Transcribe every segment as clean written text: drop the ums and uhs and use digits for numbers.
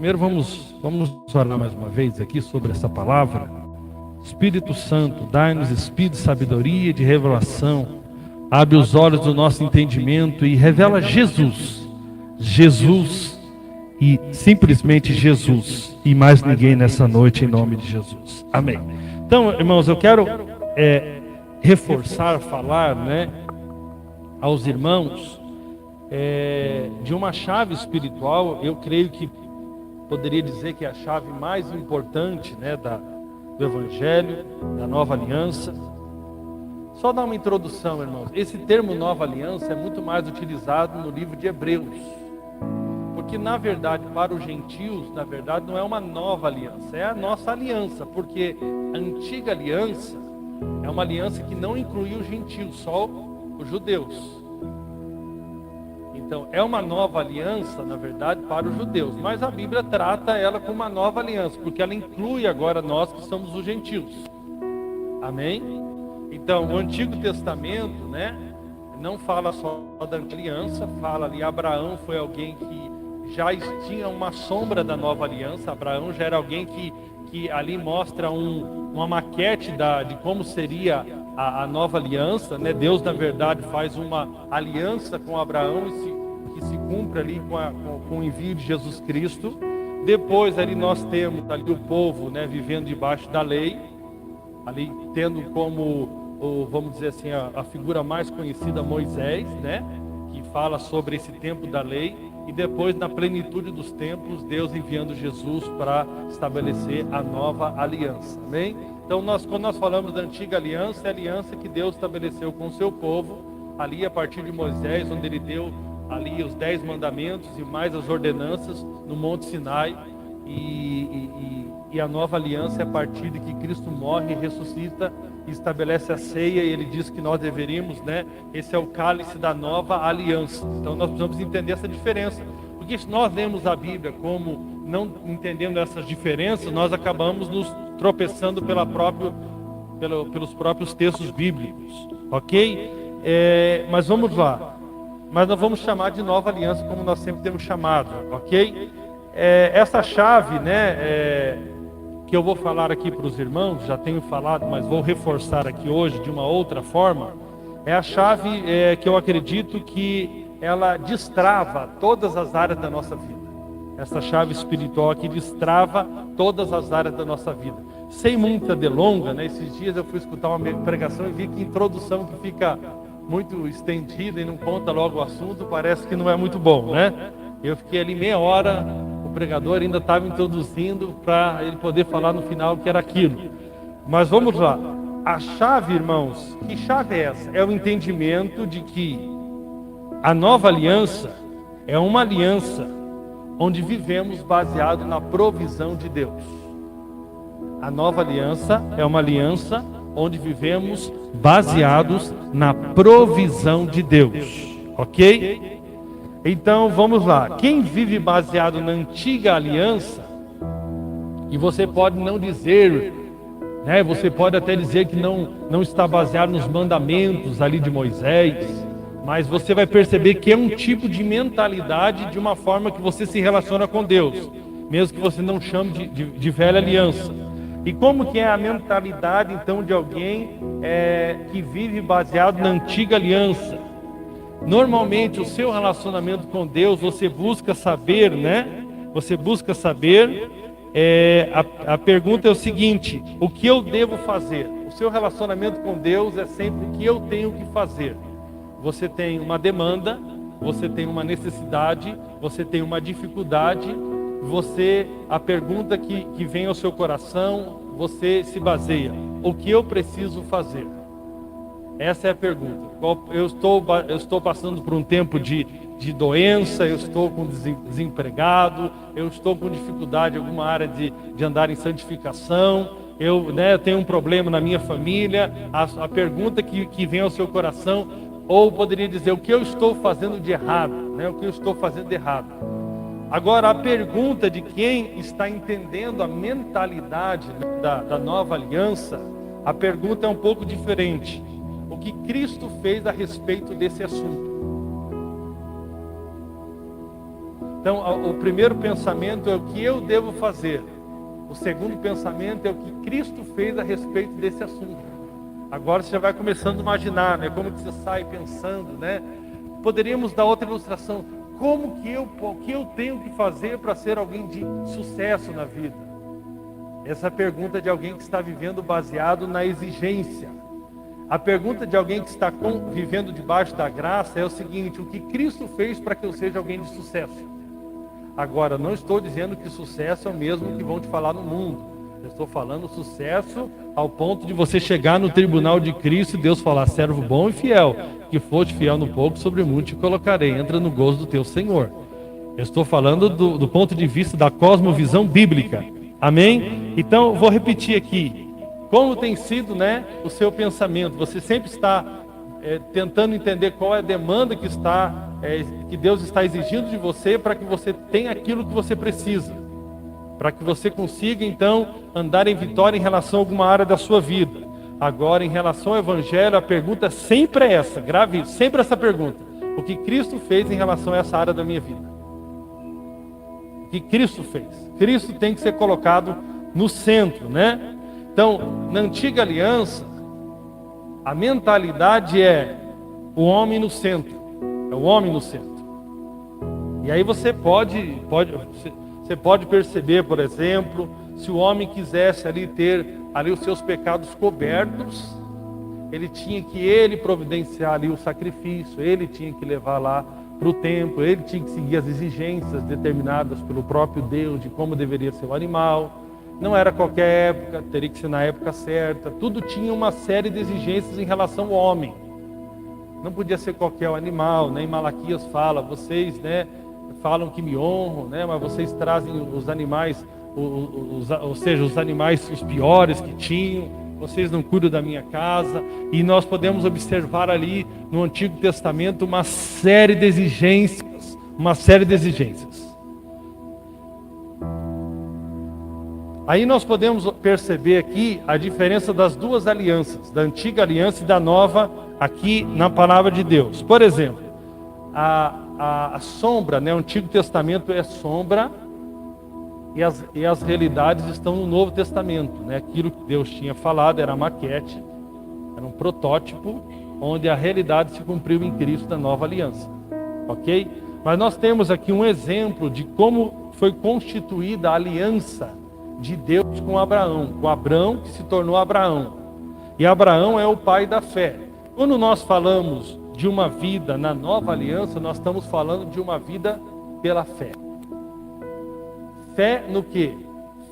Primeiro vamos orar mais uma vez aqui sobre essa palavra. Espírito Santo, dai-nos espírito de sabedoria e de revelação. Abre os olhos do nosso entendimento e revela Jesus. Jesus e simplesmente Jesus. E mais ninguém nessa noite, em nome de Jesus. Amém. Então, irmãos, eu quero reforçar, falar, aos irmãos de uma chave espiritual. Eu creio que poderia dizer que é a chave mais importante, do Evangelho, da Nova Aliança. Só dar uma introdução, irmãos. Esse termo Nova Aliança é muito mais utilizado no livro de Hebreus. Porque, na verdade, para os gentios, na verdade, não é uma nova aliança, é a nossa aliança. Porque a antiga aliança é uma aliança que não incluía os gentios, só os judeus. Então, é uma nova aliança, na verdade, para os judeus. Mas a Bíblia trata ela como uma nova aliança, porque ela inclui agora nós que somos os gentios. Amém? Então, o Antigo Testamento, não fala só da aliança, fala ali, Abraão foi alguém que já tinha uma sombra da nova aliança. Abraão já era alguém que ali mostra uma maquete de como seria a nova aliança, Deus, na verdade, faz uma aliança com Abraão que se cumpre ali com o envio de Jesus Cristo. Depois ali nós temos ali o povo, vivendo debaixo da lei, ali tendo como, vamos dizer assim, a figura mais conhecida, Moisés, que fala sobre esse tempo da lei. E depois, na plenitude dos tempos, Deus enviando Jesus para estabelecer a nova aliança. Amém? Então, quando nós falamos da antiga aliança, é a aliança que Deus estabeleceu com o seu povo, ali a partir de Moisés, onde ele deu ali os 10 mandamentos e mais as ordenanças no Monte Sinai. E a nova aliança é a partir de que Cristo morre, ressuscita e estabelece a ceia, e ele diz que nós deveríamos, esse é o cálice da nova aliança. Então nós precisamos entender essa diferença, porque se nós lemos a Bíblia como não entendendo essas diferenças, nós acabamos nos tropeçando pelos próprios textos bíblicos, ok? Mas vamos lá. Mas nós vamos chamar de nova aliança, como nós sempre temos chamado, ok? Essa chave, que eu vou falar aqui para os irmãos, já tenho falado, mas vou reforçar aqui hoje de uma outra forma, é a chave que eu acredito que ela destrava todas as áreas da nossa vida. Essa chave espiritual que destrava todas as áreas da nossa vida. Sem muita delonga, esses dias eu fui escutar uma pregação e vi que introdução que fica muito estendida e não conta logo o assunto, parece que não é muito bom, Eu fiquei ali meia hora, o pregador ainda estava introduzindo para ele poder falar no final o que era aquilo. Mas vamos lá. A chave, irmãos, que chave é essa? É o entendimento de que a nova aliança é uma aliança onde vivemos baseado na provisão de Deus. A nova aliança é uma aliança onde vivemos baseados na provisão de Deus, ok? Então vamos lá. Quem vive baseado na antiga aliança, e você pode não dizer, você pode até dizer que não está baseado nos mandamentos ali de Moisés, mas você vai perceber que é um tipo de mentalidade, de uma forma que você se relaciona com Deus, mesmo que você não chame de velha aliança. E como que é a mentalidade então de alguém que vive baseado na antiga aliança? Normalmente o seu relacionamento com Deus, você busca saber, Você busca saber, a pergunta é o seguinte: o que eu devo fazer? O seu relacionamento com Deus é sempre o que eu tenho que fazer. Você tem uma demanda, você tem uma necessidade, você tem uma dificuldade, a pergunta que vem ao seu coração, você se baseia: o que eu preciso fazer? Essa é a pergunta. Eu estou passando por um tempo de doença, eu estou desempregado, eu estou com dificuldade em alguma área de andar em santificação, eu tenho um problema na minha família. A pergunta que vem ao seu coração, ou poderia dizer, o que eu estou fazendo de errado, o que eu estou fazendo de errado. Agora, a pergunta de quem está entendendo a mentalidade da nova aliança, a pergunta é um pouco diferente. O que Cristo fez a respeito desse assunto? Então, o primeiro pensamento é o que eu devo fazer. O segundo pensamento é o que Cristo fez a respeito desse assunto. Agora você já vai começando a imaginar, né? Como que você sai pensando, né? Poderíamos dar outra ilustração. O que eu tenho que fazer para ser alguém de sucesso na vida? Essa é a pergunta de alguém que está vivendo baseado na exigência. A pergunta de alguém que está vivendo debaixo da graça é o seguinte: o que Cristo fez para que eu seja alguém de sucesso? Agora, não estou dizendo que sucesso é o mesmo que vão te falar no mundo. Eu estou falando sucesso ao ponto de você chegar no tribunal de Cristo e Deus falar: servo bom e fiel, que foste fiel no pouco, sobre muito te colocarei, entra no gozo do teu Senhor. Eu estou falando do ponto de vista da cosmovisão bíblica. Amém? Então, vou repetir aqui. Como tem sido, né, o seu pensamento? Você sempre está tentando entender qual é a demanda que Deus está exigindo de você para que você tenha aquilo que você precisa. Para que você consiga, então, andar em vitória em relação a alguma área da sua vida. Agora, em relação ao Evangelho, a pergunta sempre é essa. Grave isso, sempre essa pergunta. O que Cristo fez em relação a essa área da minha vida? O que Cristo fez? Cristo tem que ser colocado no centro, né? Então, na antiga aliança, a mentalidade é o homem no centro. É o homem no centro. E aí você pode perceber, por exemplo, se o homem quisesse ter os seus pecados cobertos, ele tinha que providenciar ali o sacrifício, ele tinha que levar lá para o templo, ele tinha que seguir as exigências determinadas pelo próprio Deus de como deveria ser o animal. Não era qualquer época, teria que ser na época certa. Tudo tinha uma série de exigências em relação ao homem. Não podia ser qualquer animal, né? Em Malaquias fala, vocês, né, falam que me honram, né, mas vocês trazem os animais, ou seja, os animais os piores que tinham, vocês não cuidam da minha casa. E nós podemos observar ali no Antigo Testamento uma série de exigências, Aí nós podemos perceber aqui a diferença das duas alianças, da antiga aliança e da nova, aqui na palavra de Deus. Por exemplo, a sombra, né? O Antigo Testamento é sombra e as realidades estão no Novo Testamento, né? Aquilo que Deus tinha falado era maquete, era um protótipo, onde a realidade se cumpriu em Cristo da nova aliança. Ok? Mas nós temos aqui um exemplo de como foi constituída a aliança de Deus com Abraão que se tornou Abraão. E Abraão é o pai da fé. Quando nós falamos de uma vida na nova aliança, nós estamos falando de uma vida pela fé. Fé no quê?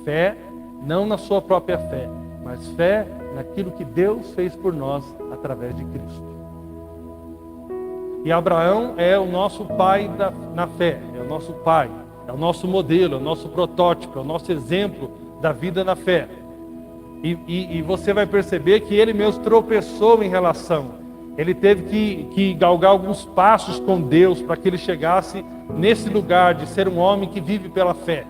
Fé não na sua própria fé, mas fé naquilo que Deus fez por nós através de Cristo. E Abraão é o nosso pai na fé, é o nosso pai. É o nosso modelo, é o nosso protótipo, é o nosso exemplo da vida na fé. E você vai perceber que ele mesmo tropeçou em relação. Ele teve que galgar alguns passos com Deus para que ele chegasse nesse lugar de ser um homem que vive pela fé.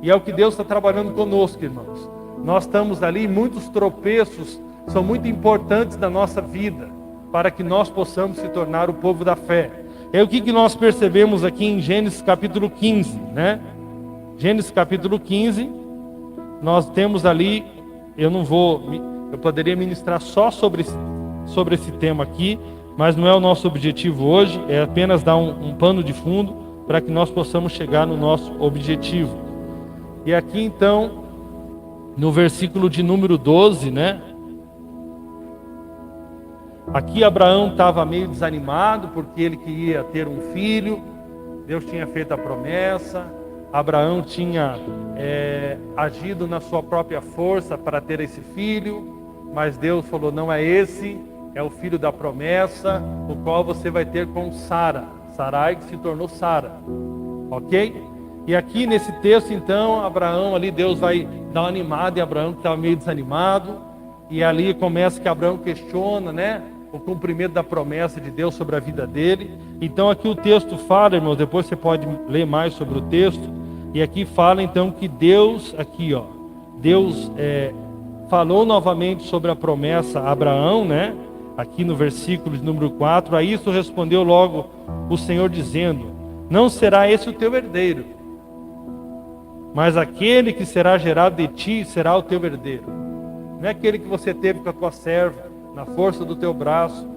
E é o que Deus está trabalhando conosco, irmãos. Nós estamos ali, muitos tropeços são muito importantes na nossa vida, para que nós possamos se tornar o povo da fé. É o que nós percebemos aqui em Gênesis capítulo 15, né? Gênesis capítulo 15, nós temos ali, eu poderia ministrar só sobre esse tema aqui, mas não é o nosso objetivo hoje, é apenas dar um pano de fundo para que nós possamos chegar no nosso objetivo. E aqui então, no versículo de número 12, né? Aqui Abraão estava meio desanimado porque ele queria ter um filho. Deus tinha feito a promessa. Abraão tinha agido na sua própria força para ter esse filho, mas Deus falou: não é esse, é o filho da promessa, o qual você vai ter com Sara. Sarai, que se tornou Sara. Ok? E aqui nesse texto então, Abraão ali, Deus vai dar uma animada em Abraão que estava meio desanimado. E ali começa que Abraão questiona, né, o cumprimento da promessa de Deus sobre a vida dele. Então aqui o texto fala, irmãos, depois você pode ler mais sobre o texto. E aqui fala então que Deus, Deus falou novamente sobre a promessa a Abraão, né? Aqui no versículo de número 4, a isso respondeu logo o Senhor dizendo: não será esse o teu herdeiro, mas aquele que será gerado de ti será o teu herdeiro. Não é aquele que você teve com a tua serva, na força do teu braço,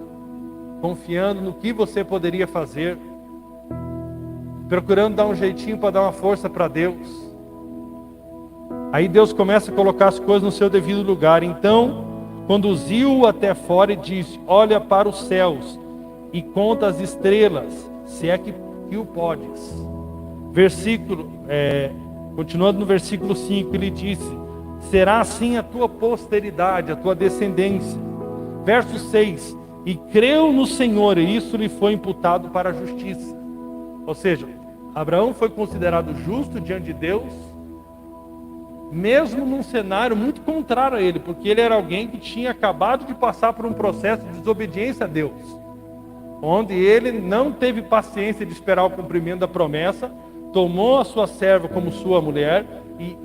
confiando no que você poderia fazer, procurando dar um jeitinho para dar uma força para Deus. Aí Deus começa a colocar as coisas no seu devido lugar. Então, conduziu-o até fora e disse: olha para os céus e conta as estrelas, se é que o podes. Continuando no versículo 5, ele disse: será assim a tua posteridade, a tua descendência. Verso 6, e creu no Senhor, e isso lhe foi imputado para a justiça. Ou seja, Abraão foi considerado justo diante de Deus, mesmo num cenário muito contrário a ele, porque ele era alguém que tinha acabado de passar por um processo de desobediência a Deus, onde ele não teve paciência de esperar o cumprimento da promessa, tomou a sua serva como sua mulher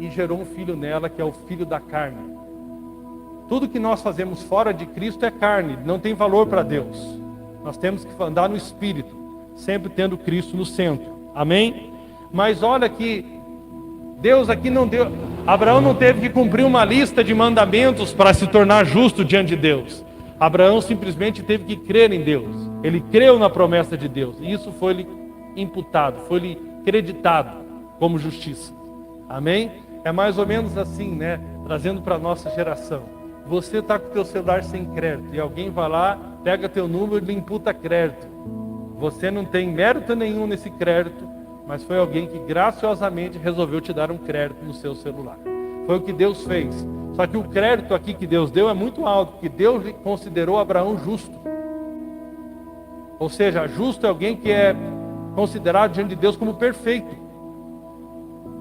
e gerou um filho nela, que é o filho da carne. Tudo que nós fazemos fora de Cristo é carne, não tem valor para Deus. Nós temos que andar no Espírito, sempre tendo Cristo no centro. Amém? Mas olha que Deus aqui não deu... Abraão não teve que cumprir uma lista de mandamentos para se tornar justo diante de Deus. Abraão simplesmente teve que crer em Deus. Ele creu na promessa de Deus. E isso foi-lhe imputado, foi-lhe creditado como justiça. Amém? É mais ou menos assim, né? Trazendo para a nossa geração. Você está com o teu celular sem crédito e alguém vai lá, pega teu número e lhe imputa crédito. Você não tem mérito nenhum nesse crédito, mas foi alguém que graciosamente resolveu te dar um crédito no seu celular. Foi o que Deus fez. Só que o crédito aqui que Deus deu é muito alto, porque Deus considerou Abraão justo. Ou seja, justo é alguém que é considerado diante de Deus como perfeito,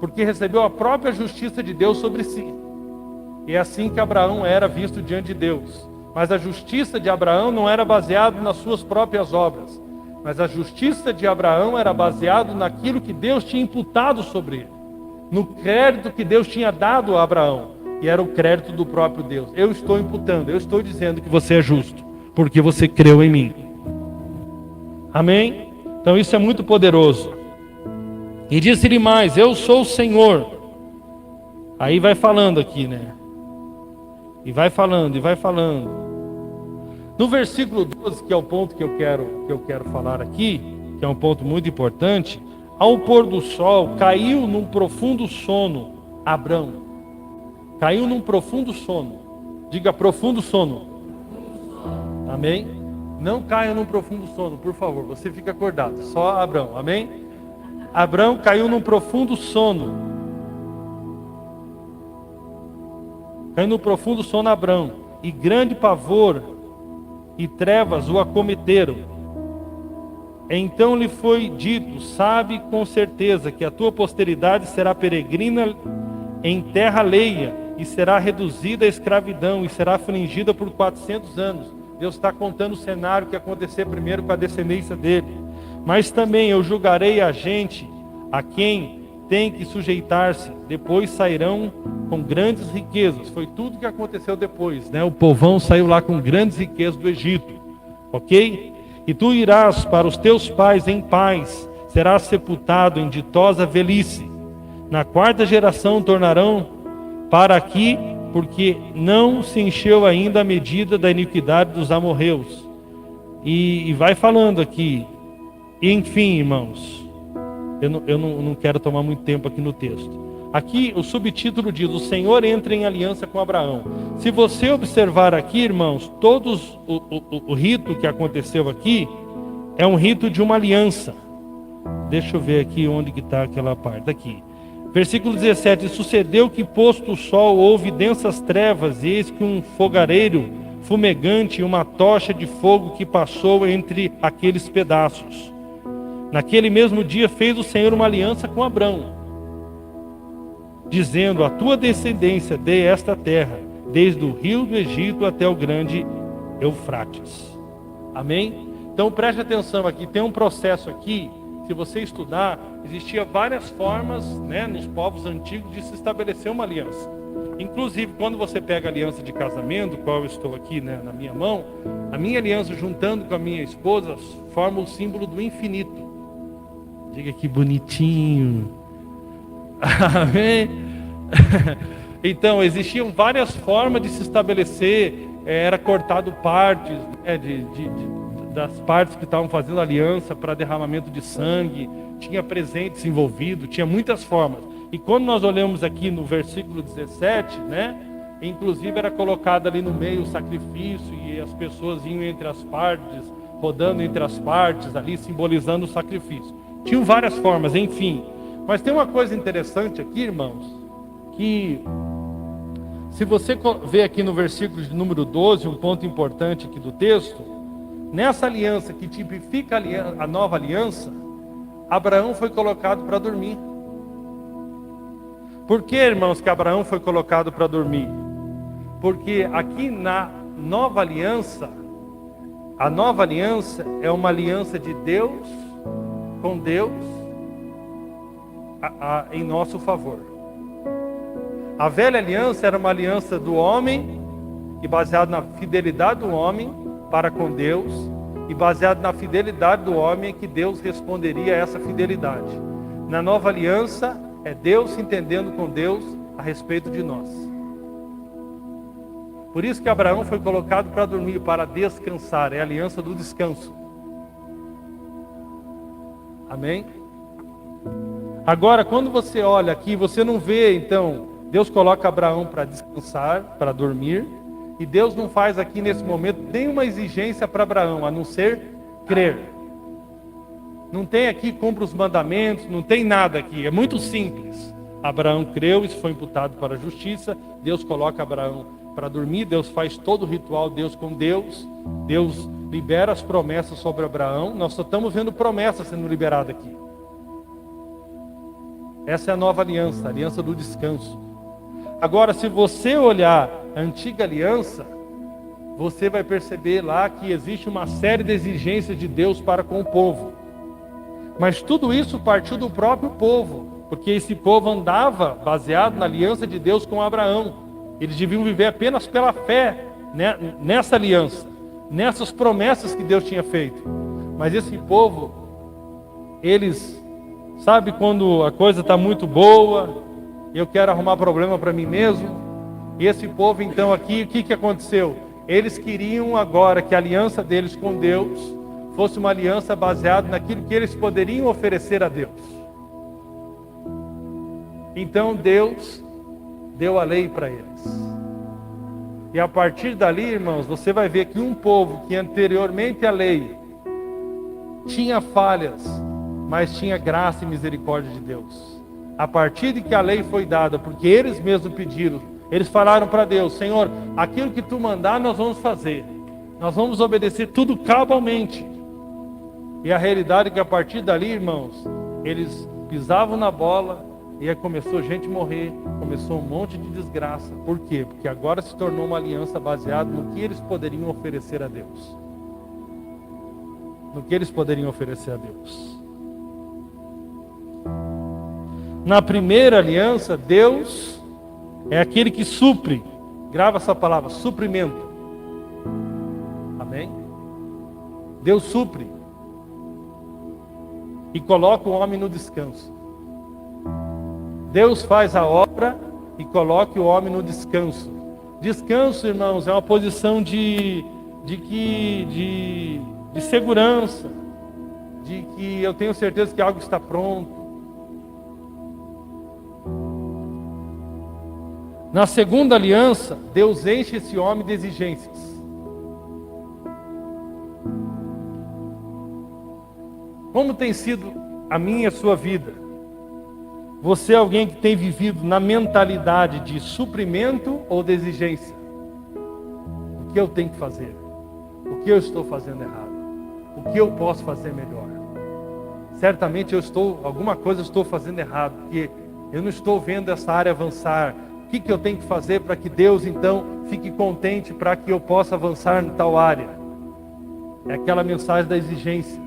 porque recebeu a própria justiça de Deus sobre si. E é assim que Abraão era visto diante de Deus. Mas a justiça de Abraão não era baseada nas suas próprias obras, mas a justiça de Abraão era baseada naquilo que Deus tinha imputado sobre ele, no crédito que Deus tinha dado a Abraão, e era o crédito do próprio Deus. Eu estou imputando, eu estou dizendo que você é justo, porque você creu em mim. Amém? Então isso é muito poderoso. E disse-lhe mais: eu sou o Senhor. Aí vai falando aqui, né? E vai falando, e vai falando. No versículo 12, que é o ponto que eu quero falar aqui, que é um ponto muito importante. Ao pôr do sol, caiu num profundo sono Abrão. Caiu num profundo sono. Diga profundo sono. Amém? Não caia num profundo sono, por favor. Você fica acordado. Só Abrão. Amém? Abrão caiu num profundo sono. Caiu num profundo sono Abrão. E grande pavor e trevas o acometeram. Então lhe foi dito: sabe com certeza que a tua posteridade será peregrina em terra alheia, e será reduzida à escravidão, e será afligida por 400 anos. Deus está contando o cenário que ia acontecer primeiro com a descendência dele. Mas também eu julgarei a gente a quem tem que sujeitar-se, depois sairão com grandes riquezas. Foi tudo que aconteceu depois, né? O povão saiu lá com grandes riquezas do Egito, ok? E tu irás para os teus pais em paz, serás sepultado em ditosa velhice. Na quarta geração tornarão para aqui, porque não se encheu ainda a medida da iniquidade dos amorreus. E vai falando aqui. Enfim, irmãos, eu não quero tomar muito tempo aqui no texto. Aqui o subtítulo diz: o Senhor entra em aliança com Abraão. Se você observar aqui, irmãos, todos o rito que aconteceu aqui é um rito de uma aliança. Deixa eu ver aqui onde que está aquela parte aqui. Versículo 17: sucedeu que posto o sol houve densas trevas, e eis que um fogareiro fumegante e uma tocha de fogo que passou entre aqueles pedaços. Naquele mesmo dia fez o Senhor uma aliança com Abrão, dizendo: a tua descendência dê esta terra, desde o rio do Egito até o grande Eufrates. Amém? Então preste atenção aqui, tem um processo aqui. Se você estudar, existia várias formas, né, nos povos antigos de se estabelecer uma aliança. Inclusive, quando você pega a aliança de casamento, qual eu estou aqui, né, na minha mão, a minha aliança juntando com a minha esposa forma o símbolo do infinito. Diga que bonitinho. Amém? Então, existiam várias formas de se estabelecer. Era cortado partes, né, das partes que estavam fazendo aliança para derramamento de sangue. Tinha presentes envolvidos, tinha muitas formas. E quando nós olhamos aqui no versículo 17, né, inclusive era colocado ali no meio o sacrifício e as pessoas iam entre as partes, rodando entre as partes ali, simbolizando o sacrifício. Tinham várias formas, enfim. Mas tem uma coisa interessante aqui, irmãos, que se você ver aqui no versículo de número 12, um ponto importante aqui do texto, nessa aliança que tipifica a nova aliança, Abraão foi colocado para dormir. Por que, irmãos, que Abraão foi colocado para dormir? Porque aqui na nova aliança, a nova aliança é uma aliança de Deus com Deus em nosso favor. A velha aliança era uma aliança do homem, e baseada na fidelidade do homem para com Deus, e baseado na fidelidade do homem que Deus responderia a essa fidelidade. Na nova aliança, é Deus se entendendo com Deus a respeito de nós. Por isso que Abraão foi colocado para dormir, para descansar. É a aliança do descanso. Amém? Agora, quando você olha aqui, você não vê, então, Deus coloca Abraão para descansar, para dormir, e Deus não faz aqui nesse momento nenhuma exigência para Abraão, a não ser crer. Não tem aqui, cumpre os mandamentos, não tem nada aqui, é muito simples. Abraão creu, isso foi imputado para a justiça, Deus coloca Abraão para dormir, Deus faz todo o ritual, Deus com Deus, Deus libera as promessas sobre Abraão, nós só estamos vendo promessas sendo liberadas aqui. Essa é a nova aliança, a aliança do descanso. Agora, se você olhar a antiga aliança, você vai perceber lá que existe uma série de exigências de Deus para com o povo. Mas tudo isso partiu do próprio povo, porque esse povo andava baseado na aliança de Deus com Abraão. Eles deviam viver apenas pela fé, né, nessa aliança, nessas promessas que Deus tinha feito. Mas esse povo, eles, sabe quando a coisa está muito boa, eu quero arrumar problema para mim mesmo? E esse povo então aqui, o que aconteceu? Eles queriam agora que a aliança deles com Deus fosse uma aliança baseada naquilo que eles poderiam oferecer a Deus. Então Deus deu a lei para eles. E a partir dali, irmãos, você vai ver que um povo que anteriormente à lei tinha falhas, mas tinha graça e misericórdia de Deus. A partir de que a lei foi dada, porque eles mesmos pediram, eles falaram para Deus: Senhor, aquilo que tu mandar nós vamos fazer. Nós vamos obedecer tudo cabalmente. E a realidade é que a partir dali, irmãos, eles pisavam na bola e aí começou gente a morrer, começou um monte de desgraça. Por quê? Porque agora se tornou uma aliança baseada no que eles poderiam oferecer a Deus. No que eles poderiam oferecer a Deus. Na primeira aliança, Deus é aquele que supre. Grava essa palavra, suprimento. Amém? Deus supre. E coloca o homem no descanso. Deus faz a obra e coloca o homem no descanso. Descanso, irmãos, é uma posição de segurança. De que eu tenho certeza que algo está pronto. Na segunda aliança, Deus enche esse homem de exigências. Como tem sido a minha e a sua vida? Você é alguém que tem vivido na mentalidade de suprimento ou de exigência? O que eu tenho que fazer? O que eu estou fazendo errado? O que eu posso fazer melhor? Certamente alguma coisa eu estou fazendo errado, porque eu não estou vendo essa área avançar. O que eu tenho que fazer para que Deus então fique contente para que eu possa avançar em tal área? É aquela mensagem da exigência.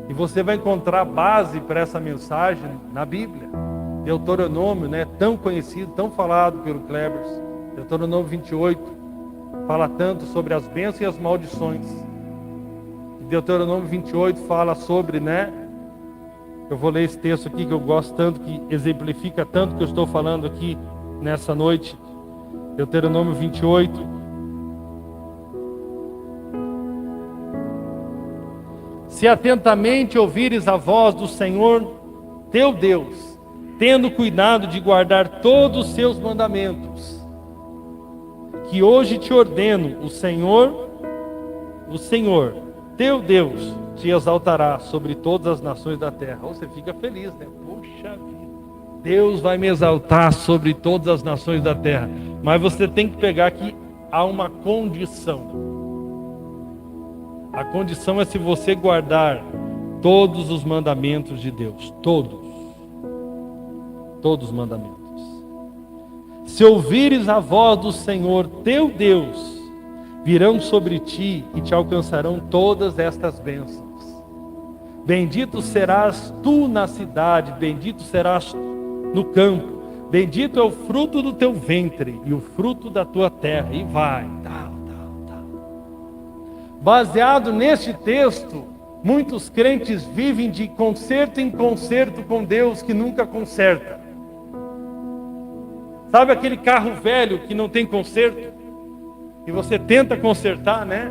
E você vai encontrar base para essa mensagem na Bíblia. Deuteronômio, né, tão conhecido, tão falado pelo Klebers. Deuteronômio 28 fala tanto sobre as bênçãos e as maldições. Deuteronômio 28 fala sobre, né? Eu vou ler esse texto aqui que eu gosto tanto, que exemplifica tanto que eu estou falando aqui nessa noite. Deuteronômio 28. Se atentamente ouvires a voz do Senhor teu Deus, tendo cuidado de guardar todos os seus mandamentos, que hoje te ordeno, o Senhor teu Deus te exaltará sobre todas as nações da terra. Você fica feliz, né? Puxa vida, Deus vai me exaltar sobre todas as nações da terra. Mas você tem que pegar que há uma condição. A condição é se você guardar todos os mandamentos de Deus. Todos os mandamentos. Se ouvires a voz do Senhor teu Deus, virão sobre ti e te alcançarão todas estas bênçãos. Bendito serás tu na cidade, bendito serás no campo, bendito é o fruto do teu ventre e o fruto da tua terra. E vai, Baseado neste texto, muitos crentes vivem de concerto em concerto com Deus que nunca conserta. Sabe aquele carro velho que não tem conserto? E você tenta consertar, né?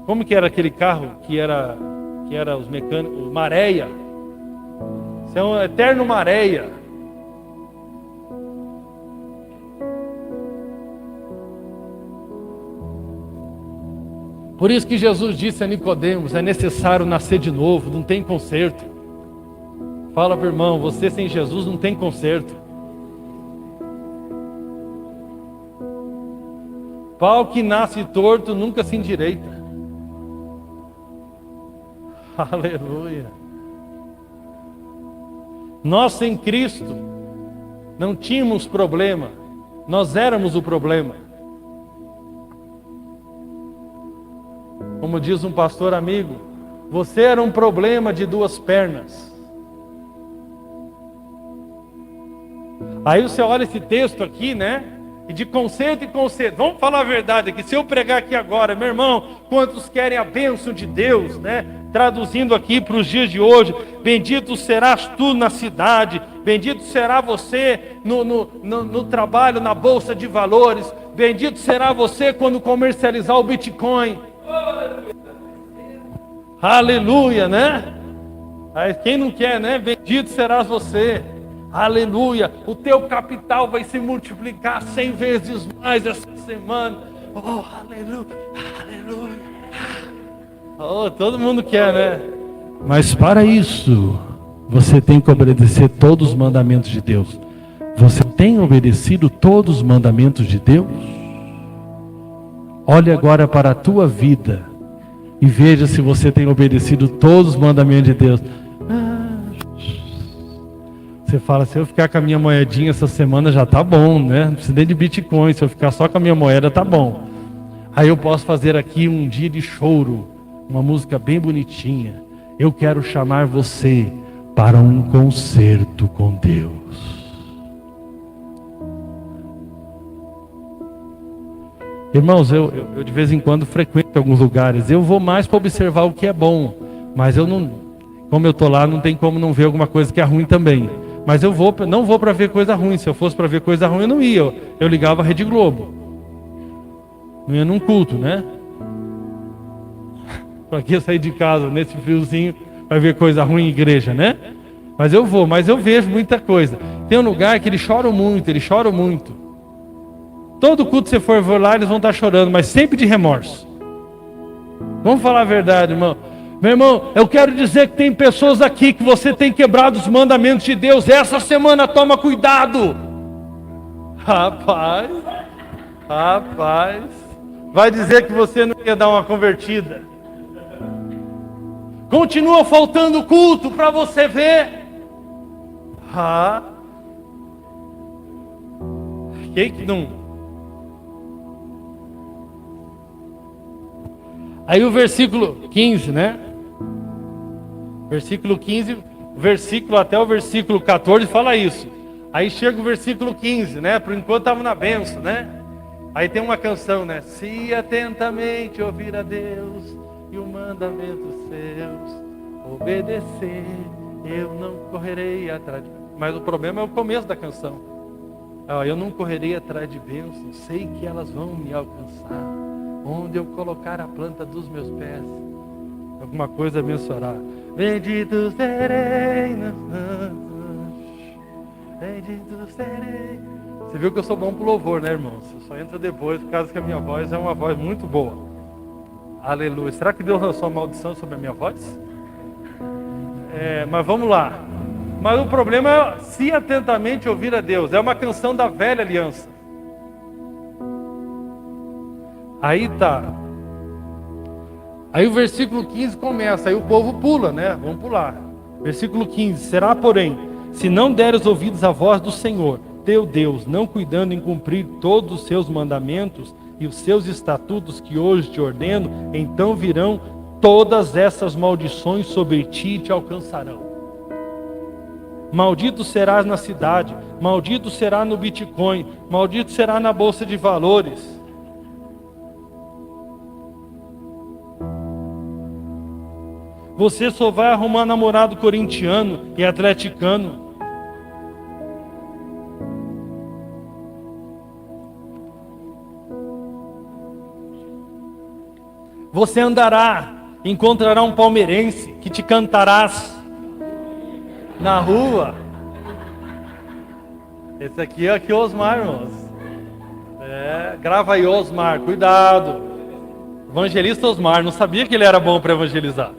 Como que era aquele carro que era os mecânicos, Maréia? Isso é um eterno Maréia. Por isso que Jesus disse a Nicodemos, é necessário nascer de novo, não tem conserto. Fala para o irmão, você sem Jesus não tem conserto. Pau que nasce torto nunca se endireita. Aleluia. Nós sem Cristo não tínhamos problema, nós éramos o problema. Como diz um pastor amigo, você era um problema de duas pernas. Aí você olha esse texto aqui, né? E de conceito em conceito, vamos falar a verdade aqui, se eu pregar aqui agora, meu irmão, quantos querem a bênção de Deus, né? Traduzindo aqui para os dias de hoje, bendito serás tu na cidade, bendito será você no trabalho, na bolsa de valores, bendito será você quando comercializar o Bitcoin. Aleluia, né? Aí quem não quer, né? Bendito serás você. Aleluia, o teu capital vai se multiplicar 100 vezes mais essa semana. Oh, aleluia, aleluia. Oh, todo mundo quer, né? Mas para isso, você tem que obedecer todos os mandamentos de Deus. Você tem obedecido todos os mandamentos de Deus? Olhe agora para a tua vida e veja se você tem obedecido todos os mandamentos de Deus. Você fala, se eu ficar com a minha moedinha essa semana já tá bom, né? Não precisa nem de Bitcoin, se eu ficar só com a minha moeda tá bom. Aí eu posso fazer aqui um dia de choro, uma música bem bonitinha. Eu quero chamar você para um concerto com Deus. Irmãos, eu de vez em quando frequento alguns lugares. Eu vou mais para observar o que é bom, mas eu não, como eu estou lá, não tem como não ver alguma coisa que é ruim também. Mas eu não vou para ver coisa ruim. Se eu fosse para ver coisa ruim, eu não ia. Eu ligava a Rede Globo. Não ia num culto, né? Para que sair de casa nesse friozinho para ver coisa ruim em igreja, né? Mas eu vou, mas eu vejo muita coisa. Tem um lugar que eles choram muito. Todo culto que você for lá, eles vão estar chorando, mas sempre de remorso. Vamos falar a verdade, irmão. Meu irmão, eu quero dizer que tem pessoas aqui que você tem quebrado os mandamentos de Deus. Essa semana toma cuidado. Rapaz. Vai dizer que você não ia dar uma convertida. Continua faltando culto para você ver. Quem que não... Aí o versículo 15, né? Versículo 15, até o versículo 14 fala isso. Aí chega o versículo 15, né? Por enquanto estava na bênção, né? Aí tem uma canção, né? Se atentamente ouvir a Deus, e o mandamento seus obedecer, eu não correrei atrás de... Mas o problema é o começo da canção. Eu não correrei atrás de bênçãos, sei que elas vão me alcançar, onde eu colocar a planta dos meus pés, alguma coisa abençoará. Bendito serei, bendito serei. Você viu que eu sou bom pro louvor, né, irmãos? Eu só entro depois, por causa que a minha voz é uma voz muito boa. Aleluia. Será que Deus lançou uma maldição sobre a minha voz? Mas vamos lá. Mas o problema é se atentamente ouvir a Deus. É uma canção da velha aliança. Aí tá. Aí o versículo 15 começa. Aí o povo pula, né? Vamos pular. Versículo 15. Será, porém, se não deres ouvidos à voz do Senhor, teu Deus, não cuidando em cumprir todos os seus mandamentos e os seus estatutos que hoje te ordeno, então virão todas essas maldições sobre ti e te alcançarão. Maldito serás na cidade, maldito será no Bitcoin, maldito será na bolsa de valores. Você só vai arrumar namorado corintiano e atleticano. Você andará, encontrará um palmeirense que te cantarás na rua. Esse aqui é aqui Osmar, irmãos. Grava aí, Osmar, cuidado. Evangelista Osmar, não sabia que ele era bom para evangelizar.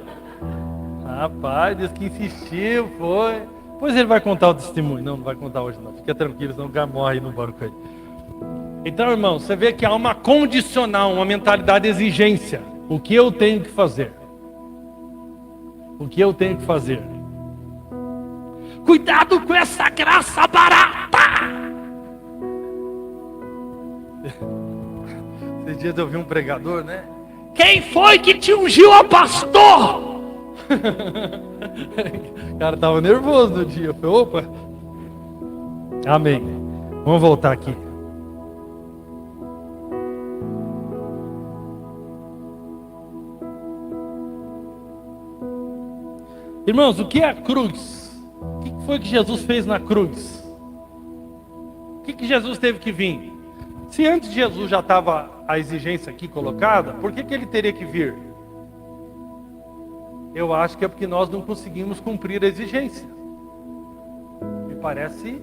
Rapaz, disse que insistiu, foi. Pois ele vai contar o testemunho. Não vai contar hoje não. Fica tranquilo, senão o cara morre aí no barco aí. Então, irmão, você vê que há uma condicional, uma mentalidade de exigência. O que eu tenho que fazer? O que eu tenho que fazer? Cuidado com essa graça barata! Esses dias eu vi um pregador, né? Quem foi que te ungiu a pastor? O cara estava nervoso no dia. Eu falei, opa. Amém. Vamos voltar aqui. Irmãos, o que é a cruz? O que foi que Jesus fez na cruz? O que Jesus teve que vir? Se antes de Jesus já estava a exigência aqui colocada, por que ele teria que vir? Eu acho que é porque nós não conseguimos cumprir a exigência. Me parece.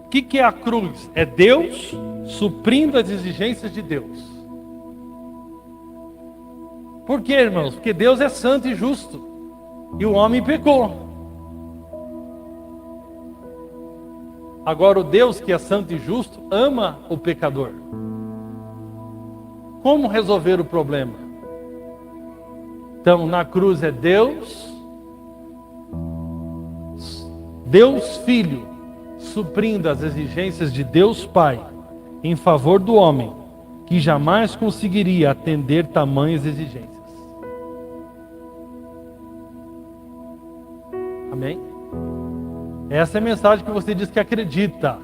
O que é a cruz? É Deus suprindo as exigências de Deus. Por quê, irmãos? Porque Deus é santo e justo. E o homem pecou. Agora o Deus que é santo e justo ama o pecador. Como resolver o problema? Então, na cruz é Deus Filho, suprindo as exigências de Deus Pai, em favor do homem, que jamais conseguiria atender tamanhas exigências. Amém? Essa é a mensagem que você diz que acredita.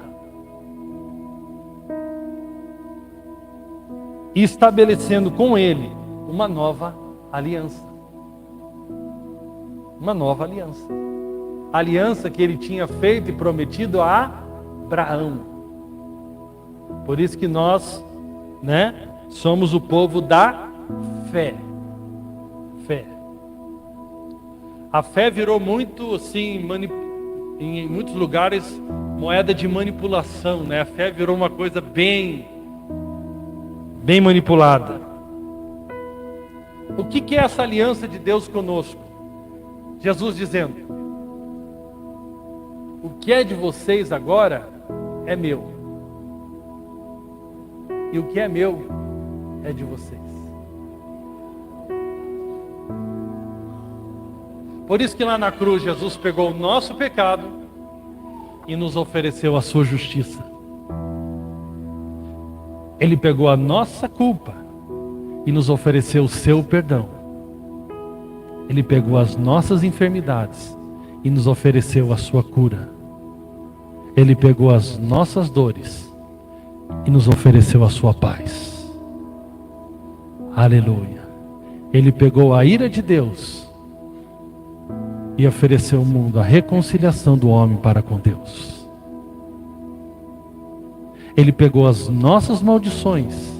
E estabelecendo com ele uma nova aliança. Uma nova aliança. A aliança que ele tinha feito e prometido a Abraão. Por isso que nós, somos o povo da fé. Fé. A fé virou muito assim, em muitos lugares, moeda de manipulação, né? A fé virou uma coisa bem manipulada. O que é essa aliança de Deus conosco? Jesus dizendo: o que é de vocês agora é meu. E o que é meu é de vocês. Por isso que lá na cruz Jesus pegou o nosso pecado e nos ofereceu a sua justiça. Ele pegou a nossa culpa e nos ofereceu o seu perdão. Ele pegou as nossas enfermidades e nos ofereceu a sua cura. Ele pegou as nossas dores e nos ofereceu a sua paz. Aleluia. Ele pegou a ira de Deus e ofereceu ao mundo a reconciliação do homem para com Deus. Ele pegou as nossas maldições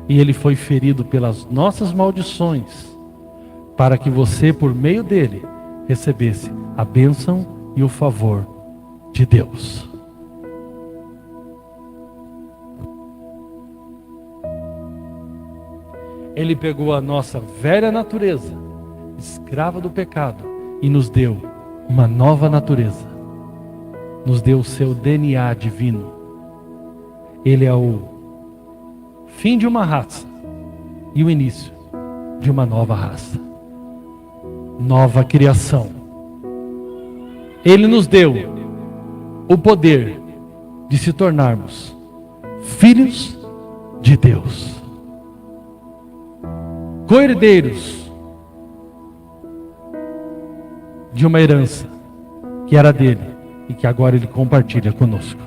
e ele foi ferido pelas nossas maldições, para que você, por meio dele, recebesse a bênção e o favor de Deus. Ele pegou a nossa velha natureza, escrava do pecado, e nos deu uma nova natureza. Nos deu o seu DNA divino. Ele é o fim de uma raça e o início de uma nova raça. Nova criação. Ele nos deu o poder de se tornarmos filhos de Deus, co-herdeiros de uma herança que era dele e que agora ele compartilha conosco.